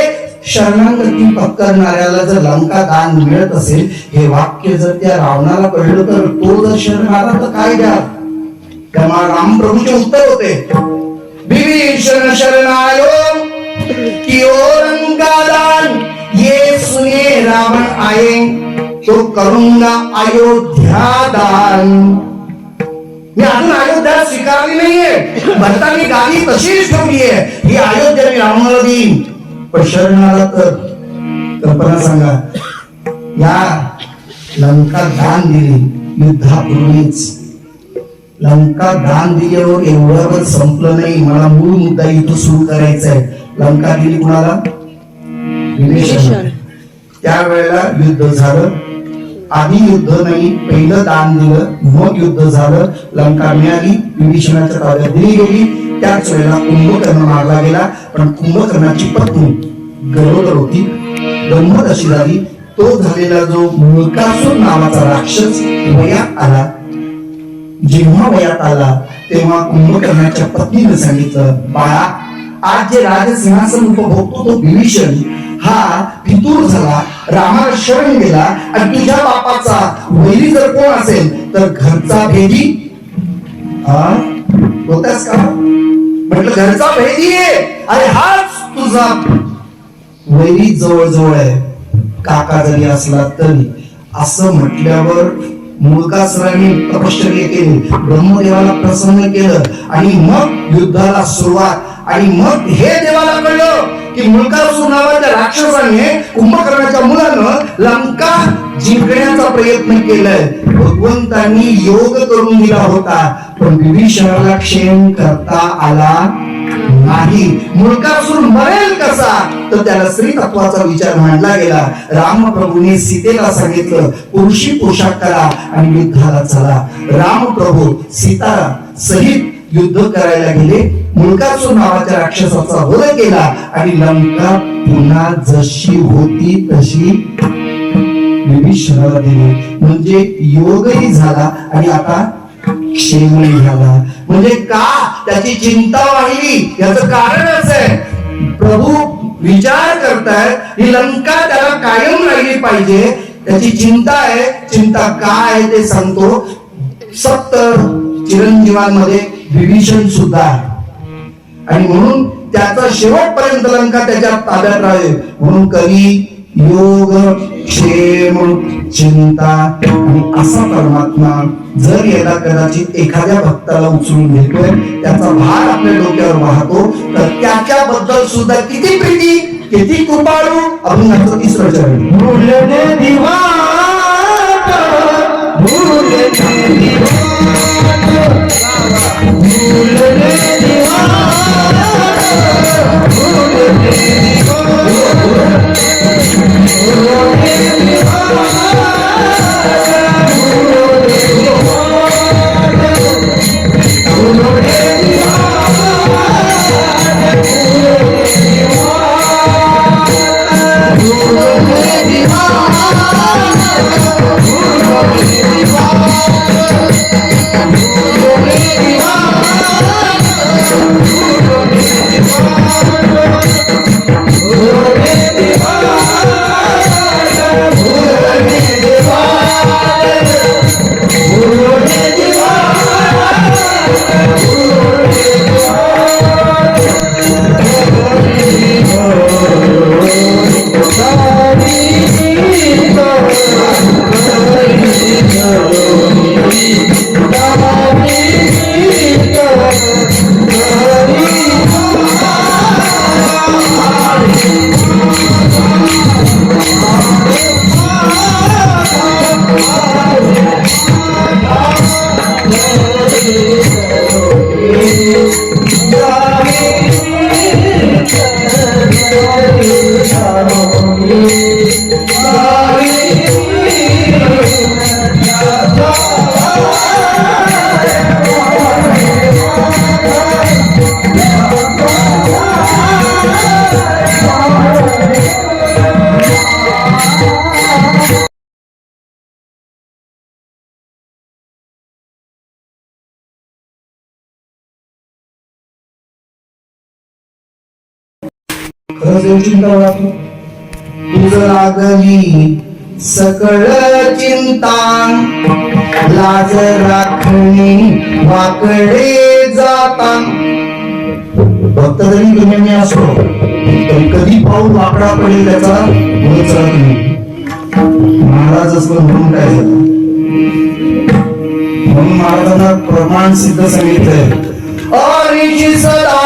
शरणागती पत्करणाऱ्याला जर लंका दान मिळत असेल, हे वाक्य जर त्या रावणाला कळलं तर तो जर शरण आला तर काय द्या. तेव्हा रामप्रभूचे उत्तर होते, विभीषण शरणायो कियो लंका दान, ये सुने रावण आये तो करूंगा अयोध्या दान. मी अजून अयोध्या स्वीकारली नाहीये, भरतानी गादी तशीच ठेवली आहे, ही अयोध्या मी रावणाला देईन. पण शरण आला तर कल्पना सांगा, या लंका दान दिली युद्धापूर्वीच. लंका दान दिल्यावर एवढ्यावर संपलं नाही, मला मूळ मुद्दा इथं सुरू करायचा आहे. लंका दिली कुणाला? विभीषण. त्यावेळेला युद्ध झालं. आधी युद्ध नाही, पहिलं दान दिलं, मग युद्ध झालं. लंका मिळाली, विभीषणाच्या ताब्यात दिली गेली. त्याच वेळेला कुंभकर्ण मारला गेला. पण कुंभकर्णाची पत्नी गरोदर होती. गंमत अशी झाली, तो झालेला जो मूळकासूर नावाचा राक्षस वयात आला. जेव्हा वयात आला तेव्हा कुंभकर्णाच्या पत्नीने सांगितलं, बाळा आज जे राजसिंहासन उपभोगतो तो विभीषण हा फितूर झाला, रामाला शरण गेला आणि तुझ्या बापाचा वैरी जर कोण असेल तर घरचा भेदी होतास का? म्हटलं घरचा भेदी आहे. अरे हाच तुझा वैरी जवळजवळ आहे, काका जरी असला तरी. असं म्हटल्यावर मूळकासुराने तपश्चर्या केली, ब्रह्मदेवाला प्रसन्न केलं आणि मग युद्धाला सुरुवात. आणि मग हे देवाला कळलं की मूळकासूर नावाच्या राक्षसाने कुंभकर्णाच्या मुलानं लंका जिंकण्याचा प्रयत्न केलाय. भगवंतांनी योग करून दिला होता, पण विभीषणाला क्षेम करता आला नाही. मूळकासूर मरेल कसा, तर त्याला स्त्री तत्वाचा विचार मांडला गेला. रामप्रभूने सीतेला सांगितलं, पुरुषी पोशाख करा आणि युद्धाला चला. रामप्रभू सीता सहित युद्ध करायला गेले. मूळकासूर नावाच्या राक्षसाचा वध केला आणि लंका पुन्हा जशी होती तशी विभीषणाला दिली. म्हणजे योगही झाला आणि आता क्षेमही झाला. म्हणजे का त्याची चिंता वाहिली, याचं कारणच आहे, प्रभू विचार करतायत ही लंका त्याला कायम राहिली पाहिजे, त्याची चिंता आहे. चिंता काय आहे ते सांगतो. 70 चिरंजीवांमध्ये विभीषण सुद्धा आहे आणि म्हणून त्याचा शेवटपर्यंत लंका त्याच्या ताब्यात राहील. म्हणून कली योग क्षेम चिंता आणि असा परमात्मा जर याला कदाचित एखाद्या भक्ताला उचलून घेतोय, त्याचा भार आपल्या डोक्यावर वाहतो, तर त्याच्याबद्दल सुद्धा किती प्रीती, किती कृपाळू. अभंगाचं तिसरं चरण. भूलने दिवाट, भूलने दिवाट, भूलने दिवाट, भूलने दिवाट, तुझ लागली सकळ चिंता, लाज राखणी वाकडे जाता. भक्त जरी तुम्ही असो तरी कधी पाऊल वाकडा पडेल त्याचा चढत नाही. महाराज असं म्हणून काय झालं, म्हणून महाराजांना प्रमाण सिद्ध सांगितलंय. अरिषी सदा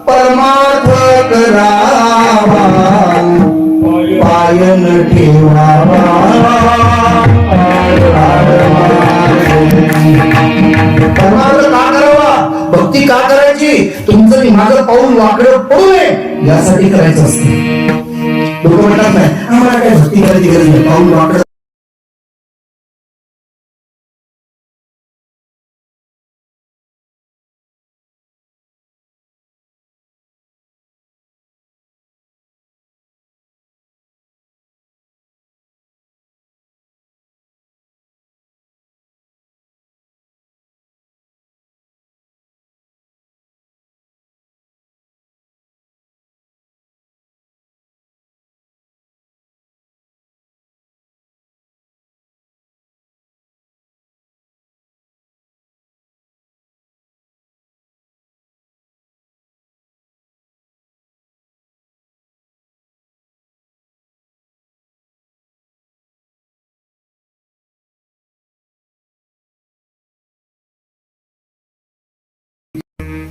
परमार्थ करावा, पायन ठेवावा. परमार्थ का करावा, भक्ती का करायची, तुमचं माझं पाऊल वाकडं पडू नये यासाठी करायचं असतं. लोक म्हणतात नाही आम्हाला काय भक्ती करायची गरज नाही, पाऊल वाकडं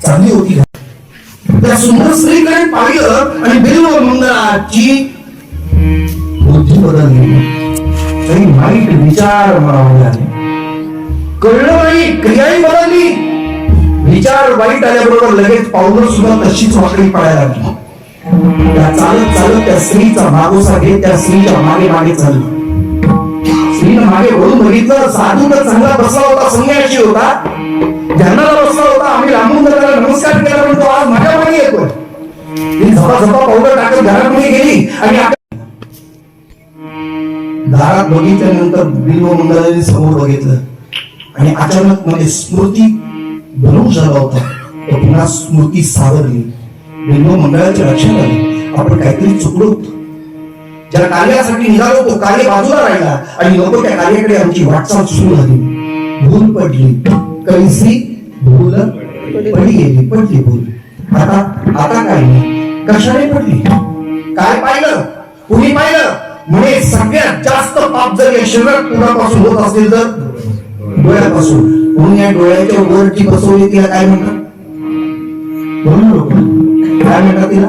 चांगली होती का. त्या सुंदर स्त्रीकडे पाहिलं आणि बिल्व मंगळाची बुद्धी बदलली, काही वाईट विचार मनावर आले, कळलं नाही, क्रियाही बदलली. विचार वाईट आल्याबरोबर लगेच पावलं सुद्धा तशीच वाकडी पडायला लागली. त्या चालत चालत त्या स्त्रीचा मागोसा घेत त्या स्त्रीच्या मागे मागे चालली. स्त्रीनं मागे वळून बघितलं, साधू तर चांगला बसला होता, संन्यासी होता, ध्यानाला बसला होता. आम्ही लांबून त्याला नमस्कार केला, पण तो आज माझ्या मागे येतोय. ती झपाझपा पावलं टाकत घरामध्ये गेली आणि दारात बघितल्यानंतर बिल्व मंगळाने समोर बघितलं आणि अचानक मध्ये स्मृती भरून झाला होता. तो पुन्हा स्मृती सावरली. बिल्व मंगळाच्या लक्षात आले आपण काहीतरी चुकलो होतो. ज्या कार्यासाठी निघालो तो कार्य बाजूला राहिला आणि नको त्या कार्याकडे आमची वाटचाल सुरू झाली. भूल पडली, कैसी भूल पडली गेली, पडली भूल. आता आता काय नाही, कशाने पडली, काय पाहिलं, कुणी पाहिलं म्हणे. सगळ्यात जास्त पाप जर या शरीरात कुणापासून होत असेल तर डोळ्यापासून. म्हणून या डोळ्याच्या वरती बसवली तिला काय म्हणतात, काय म्हणतात तिला,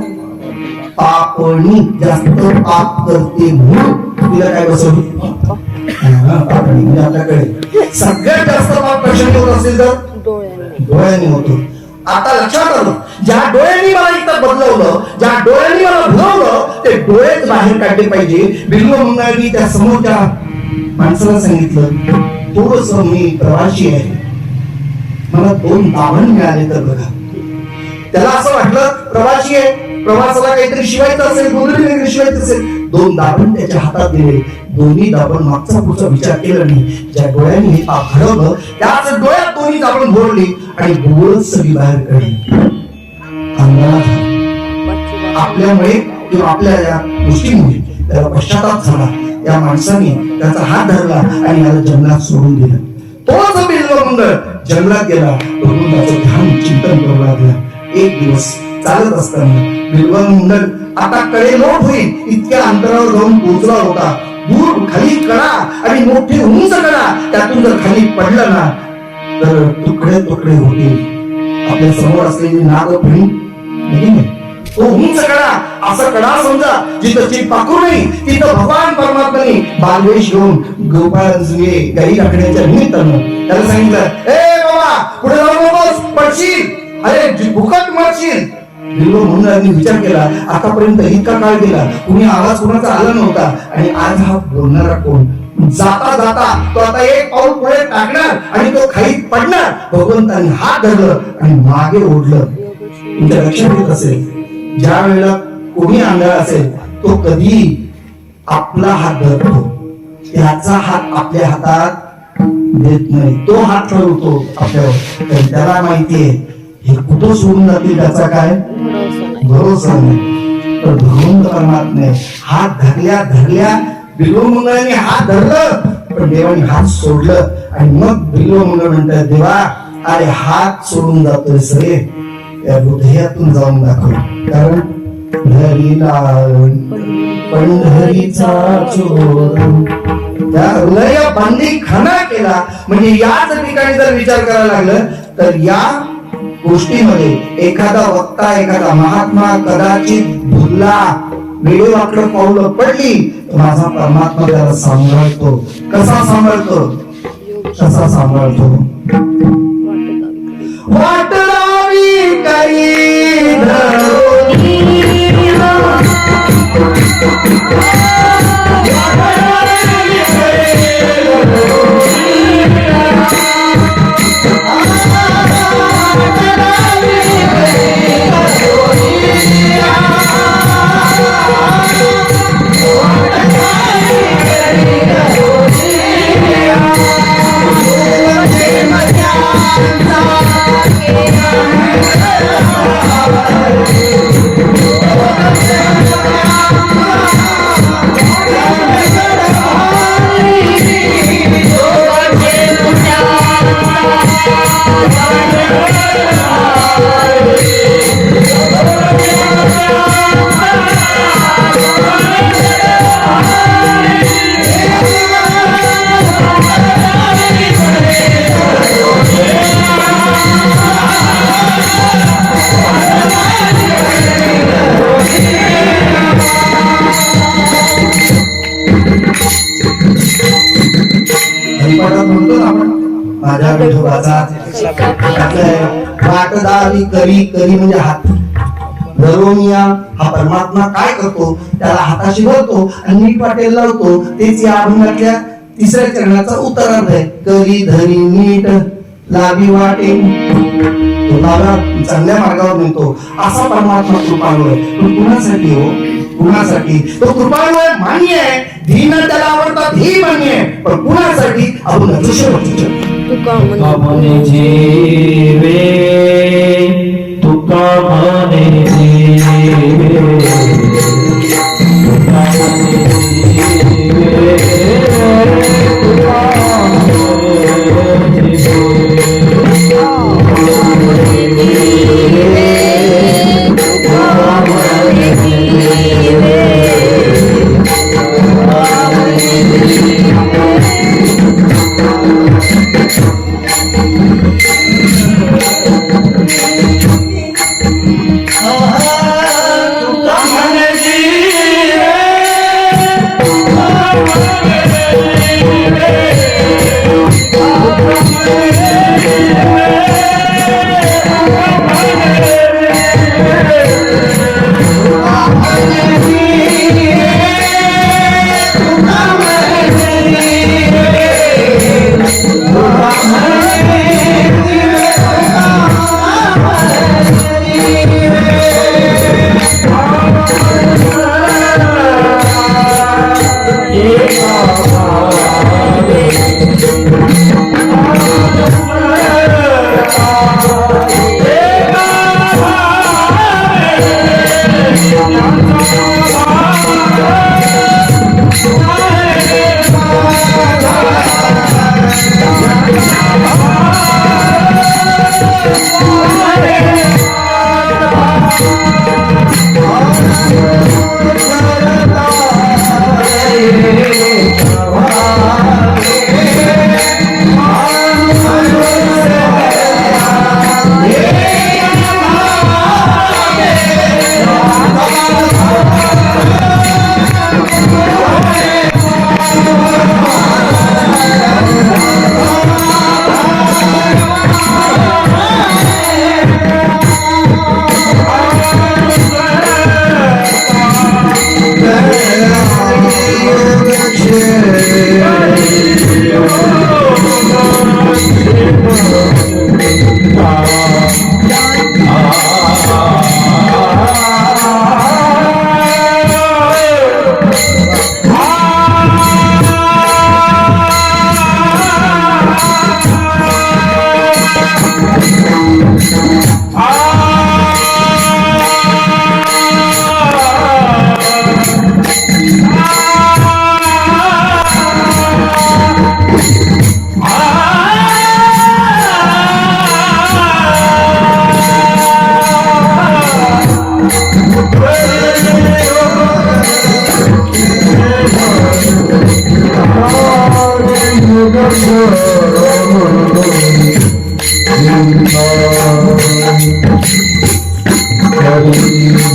पापणी. जास्त पाप करते म्हणून तिला काय बसवली, पापणी. म्हणजे आपल्याकडे सगळ्यात जास्त पाप कशाने होत असेल तर डोळ्याने होतो. आता लक्षात आलं, ज्या डोळ्यांनी मला इथं बदलवलं, ज्या डोळ्यांनी मला भुलवलं, ते डोळेच बाहेर काढले पाहिजे. बिल्व मंगळांनी त्या समोरच्या माणसाला सांगितलं, थोडस मी प्रवासी आहे, मला 2 दाभण मिळाले तर बघा. त्याला असं वाटलं प्रवासी आहे, प्रवासाला काहीतरी शिवायचं असेल, गोंधळी काहीतरी शिवायचं असेल. 2 दाभण त्याच्या हातात दिले. दोन्ही दाभण मागचा पुढचा विचार केला नाही. ज्या डोळ्यांनी हे पाप घडवलं त्याच डोळ्यात दोन्ही दाभण भोरली आणि भोवळच सगळी बाहेर काढली. आपल्यामुळे किंवा आपल्या या गोष्टीमुळे त्याला पश्चाताप झाला. या माणसाने त्याचा हात धरला आणि याला जंगलात सोडून दिलं. तोच बिल्व मंगळ जंगलात गेला, त्याचं ध्यान चिंतन करू लागला. एक दिवस चालत असताना बिल्व मंगळ आता कडे लोट होईल इतक्या अंतरावर जाऊन पोहोचला होता. दूर खाली कडा आणि मोठी उंच कडा, त्यातून जर खाली पडलं ना तर तुकडे तुकडे होतील. आपल्या समोर असलेली नागफणी नाही, तो उंच कडा, असा कडा समजा जिथं चित पाकू नाही, तिथं भगवान परमात्म्याने बालवेश घेऊन गोपाळांचे गाई राखण्याच्या निमित्तानं त्याला सांगितलं, ए बाबा पुढे जाऊ नकोस, पडशील, अरे भुकट मरशील. बिल्व मंगळांनी विचार केला, आतापर्यंत इतका काळ गेला, कुणी आवाज कोणाचा आला नव्हता, आणि आज हा बोलणारा कोण. जाता जाता तो आता एक पाऊल पुढे टाकणार आणि तो खाईत पडणार. भगवंतांनी हात धरलं आणि मागे ओढलं. तुमच्या लक्षात येत असेल, ज्या वेळेला कोणी आंधळा असेल तो कधी आपला हात धरतो, त्याचा हात आपल्या हातात देत नाही. तो हात ठरवतो आपल्यावर. त्याला माहितीये हे कुठं सोडून जातील त्याचा काय भरोसा नाही. तर भगवंत परमात्म्याने हात धरल्या धरल्या बिल्व मंगळाने हात धरलं, पण देवाने हात सोडलं. आणि मग बिल्व मंगळ म्हणतात, देवा अरे हात सोडून जातोय सरे, या हृदयातून जाऊन दाखव. कारण हरीला पंढरीचा चोर, त्या हृदया बांधी खाना केला. म्हणजे याच ठिकाणी जर विचार करायला लागलं तर या गोष्टीमध्ये एखादा वक्ता, एखादा महात्मा कदाचित भुलला, वेळेवाकडं पावलं पडली, माझा परमात्मा त्याला सांभाळतो. कसा सांभाळतो, कसा सांभाळतो, वाट लावी काही धरोनी, माझ्या विठोबाचा वाट दावी करी करी म्हणजे हात धरोनिया. हा परमात्मा काय करतो, त्याला हाताशी धरतो आणि नीट वाटेल लावतो. तेच या अभंगातल्या 3ऱ्या चरणाचा उत्तरार्ध आहे. करी धरी नीट लावी वाटे, तुम्हाला चांगल्या मार्गावर नेतो असा परमात्मा कृपाळू आहे. पण कुणासाठी हो, कुणासाठी तो कृपाळू आहे मान्य आहे, धीन त्याला आवडतात ही मान्य आहे, पण कुणासाठी आपण तुका म्हणे जीवे, तुका म्हणे जीवे, तुका म्हणे जीवे, तुका म्हणे जीवे.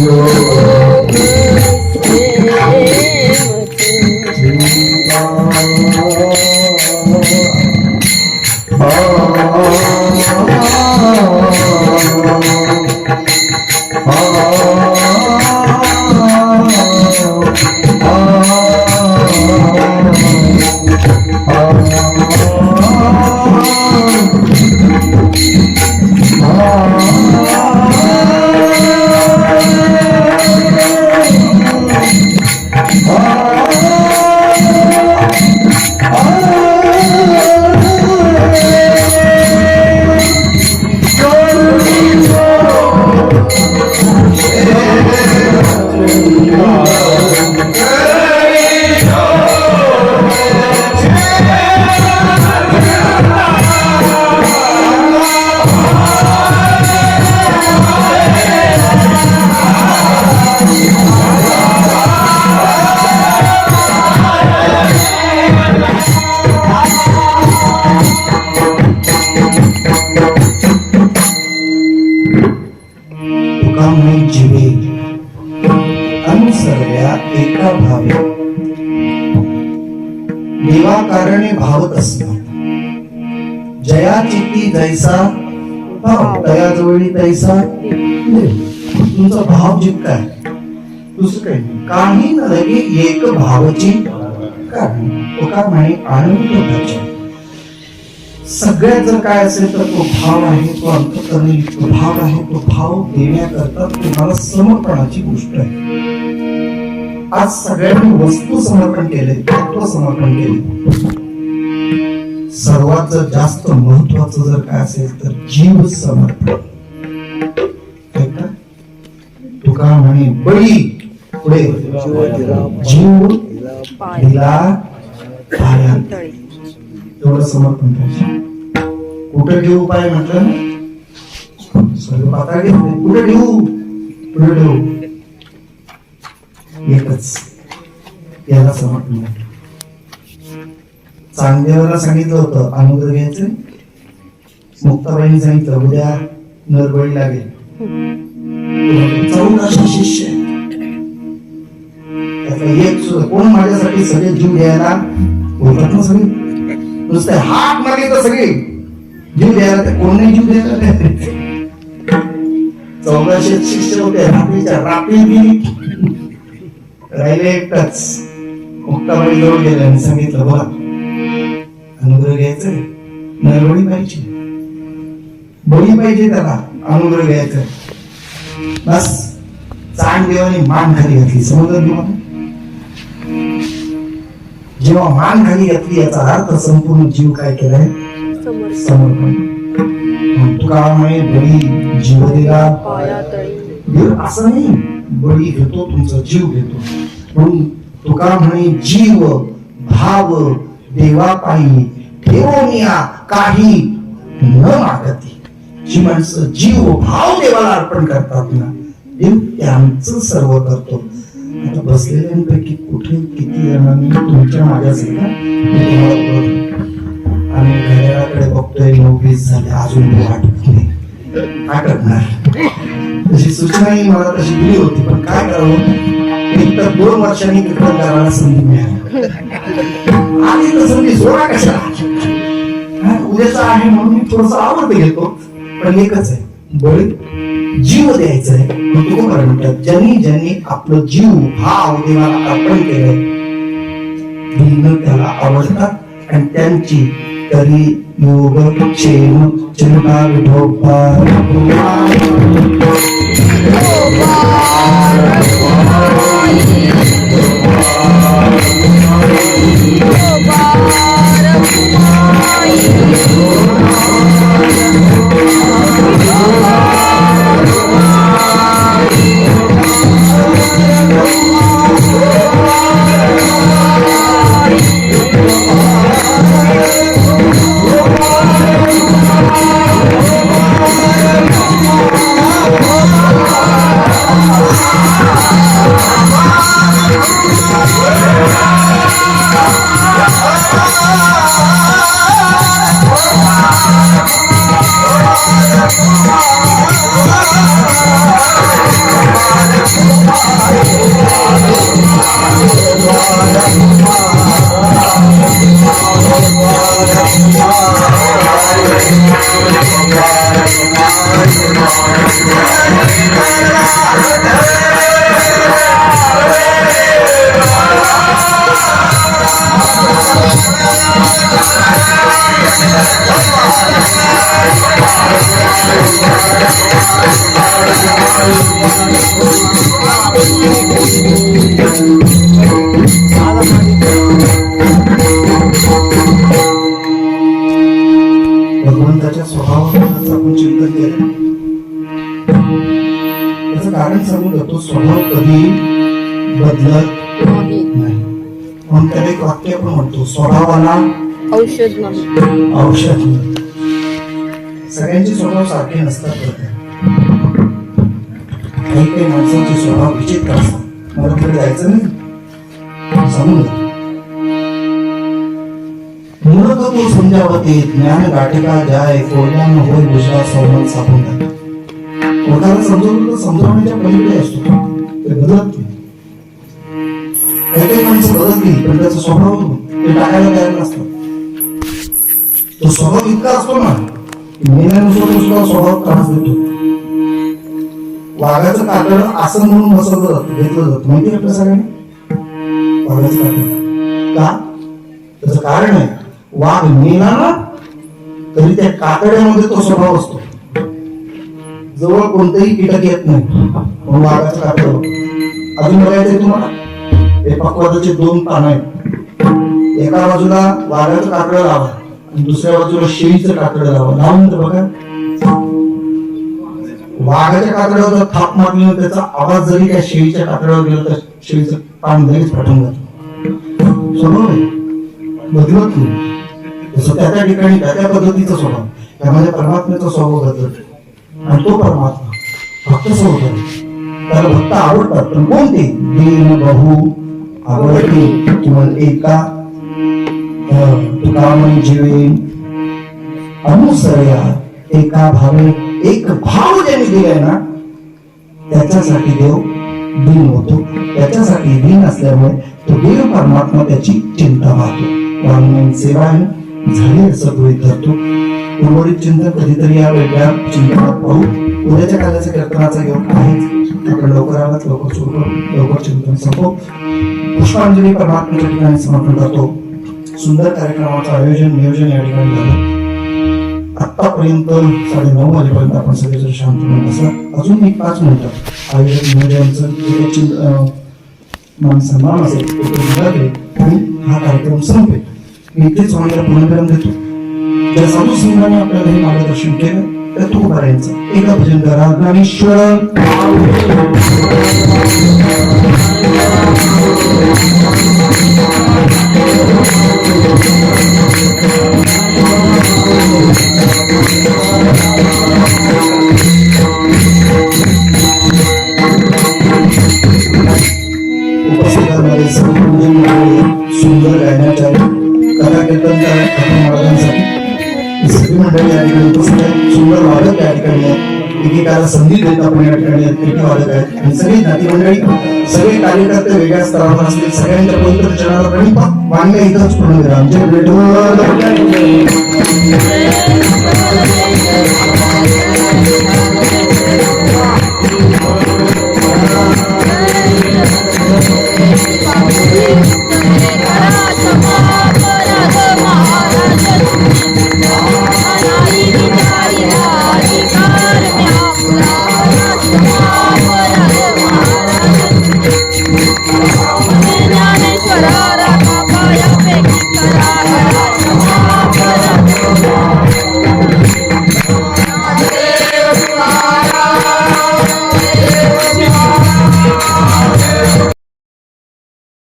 योग तुका म्हणे जीवे अनुसरल्या एका भावे निवाकारणे भावत असणार जया चित्ती जैसा भाव तयाजवळी तैसा देव. तुमचा भाव जितका आहे दुसरं काही नाही. काही न लगे एक भावची कारण तुका म्हणे आनंद होताचे सगळ्यात जर काय असेल तर तो भाव आहे तो अंतःकरणी तो भाव आहे तो भाव देण्याकरता तुम्हाला समर्पणाची गोष्ट आहे. आज सगळ्यांनी वस्तू समर्पण केले तत्व समर्पण केले सर्वात जर जास्त महत्वाचं जर काय असेल तर जीव समर्पण आहे का? तुका म्हणे बळी पुढे जीव दिला पायांत एवढं समर्पण पाहिजे. कुठे ठेवू पाय म्हटलं सर्व पाताळी कुठे ठेवू कुठे ठेवू एकच याला समर्पण म्हटलं. चांगदेवाला सांगितलं होतं अनुग्रह घ्यायचं मुक्ताबाईंनी सांगितलं उद्या नरबळी लागेल. 1400 शिष्य त्यातला एक सुद्धा कोण माझ्यासाठी सगळे जीव द्यायला बोलतात ना सगळे नुसते हात मागे तर सगळे जीव द्यायला ते कोण नाही जीव द्यायला 1400 शिष्य होते रात्रीच्या रात्री गेली राहिले एकटाच मुक्ताबाई जवळ गेले आणि सांगितलं बघा अनुग्रह घ्यायचंय नरबळी पाहिजे बळी पाहिजे त्याला अनुग्रह घ्यायचंय बस चांग देवाने मान खाली घातली समजलं तुम्हाला जेव्हा मान खाली घातली याचा अर्थ संपूर्ण जीव काय केलाय समर्पण. तुका म्हणे बळी जीव दिला देव असं नाही बळी घेतो तुमचा जीव घेतो म्हणून तुका म्हणे जीव भाव देवा पायी ठेवूनिया काही न मागती. जी माणसं जीव भाव देवाला अर्पण करतात ना देव त्यांचं सर्व करतो. आता बसलेल्यांपैकी कुठे किती जणांनी तुमच्या माझ्यासारखा आम्ही घड्याळाकडे बघतोय 9:20 झाले अजून वाटत नाही काय करणार. तशी सूचनाही मला तशी दिली होती पण काय करावं एक तर 2 वर्षांनी कीर्तन करायला संधी मिळाली आधी तर संधी सोडा कशा उद्याचा आहे म्हणून मी थोडस आवडत घेतो पण एकच आहे बळी जीव द्यायचा आहे. तुकोबाराय म्हणतात ज्यांनी ज्यांनी आपलं जीव भाव देवाला अर्पण केलंय भिन्न त्याला आवडतात आणि त्यांची तरी योग क्षेम चिंता विठोबा Oh भगवंताच्या स्वभावाचं आपण चिंतन केलं त्याचं कारण सांगू तो स्वभाव कधी बदलत नाही नाही म्हणून त्याला एक वाक्य आपण म्हणतो स्वभावाला औषध नाही औषध नाही. सगळ्यांचे स्वभाव सारखे नसतात बरं का. काही काही माणसांचे स्वभाव विचित्र असतात मला पुढे जायचं नाही सांगून द्या. मूर्ख तो समजावते ज्ञान गाठिका जाय कोल्यान होय बुजवा सौमन साबून जाते. कोणाला समजवलं तर समजावण्याच्या पलीकडे असतो ते बदलत नाही. काही काही माणसं बदलतील पण त्याचा स्वभाव ते टाकायला तयार नसतात. तो स्वभाव इतका असतो ना मेल्यानुसार तो सुद्धा स्वभाव त्रास देतो. वाघाचं कातड आसन म्हणून बसवलं जातं घेतलं जातं माहिती आपल्या सगळ्यांनी वाघाचं कातड का त्याचं कारण आहे वाघ मेला ना तरी त्या कातड्यामध्ये तो स्वभाव असतो. जवळ कोणतंही कीटक येत नाही म्हणून वाघाचं कातड होतं. अजून बघायचंय तुम्हाला हे पक्वादाचे 2 पान आहेत. एका बाजूला वाघाचं कातड लावा आणि दुसऱ्या बाजूला शेळीचं कातड लावा लावून तर बघा वाघाच्या कातड्यावर जर थाप मारली ना त्याचा आवाज जरी त्या शेळीच्या कातड्यावर गेला तर शेळीचं पान लगेच फाटून जातं. स्वभाव आहे बदलत नाही. जसं त्या त्या ठिकाणी त्या त्या पद्धतीचा स्वभाव त्यामध्ये परमात्म्याचा स्वभाव बदलतो आणि तो परमात्मा भक्त स्वभाव त्याला भक्त आवडतात पण कोणते दीन बहु आवडते किंवा एका तुका म्हणे जीवे अनुसर्या एका भावे एक भाव ज्याने दिलाय ना त्याच्यासाठी देव दीन होतो. त्याच्यासाठी दीन असल्यामुळे तो देव परमात्मा त्याची चिंता पाहतो. वाङ्मयीन सेवा आहे झाली असं गृहीत धरतो. उर्वरित चिंतन कधीतरी या वेगळ्या चिंतनात पाहू. उद्याच्या काल्याच्या कीर्तनाचा योग आहेच आपण लवकर आलात लवकर सुरू करू लवकर चिंतन संपवू. पुष्पांजली परमात्म्याच्या ठिकाणी समर्पण करतो. सुंदर कार्यक्रमाचं आयोजन नियोजन या ठिकाणी झालं. आतापर्यंत 9:30 वाजेपर्यंत आपण सगळेजण शांतपणे बसला. अजून एक 5 मिनिटं आयोजन नियोजनाचं मान सन्मान असेल तो झाले आणि हा कार्यक्रम संपेल. मी इथेच वाणीला पुनर्विराम देतो. ज्या साधू संघाने आपल्याला हे मार्गदर्शन केलं त्या तुकोबारायांचं एका भजन करा. ज्ञानेश्वर उपस्थितांमध्ये सर्वजण सुंदर गायनाच्या कथा कीर्तन महाराजांसाठी सगळी मंडळी या ठिकाणी उपस्थित आहेत. सुंदर वादक या ठिकाणी आहेत. एकेकाला संधी देत आपण या ठिकाणी आहेत. वादक आहेत आणि सगळी नाती मंडळी सगळे कार्यकर्ते वेगळ्या स्तरावर असतील. सगळ्यांच्या पवित्र चरणाला प्रणिपात वांगे इथंच पूर्ण करा. आमच्या भेटून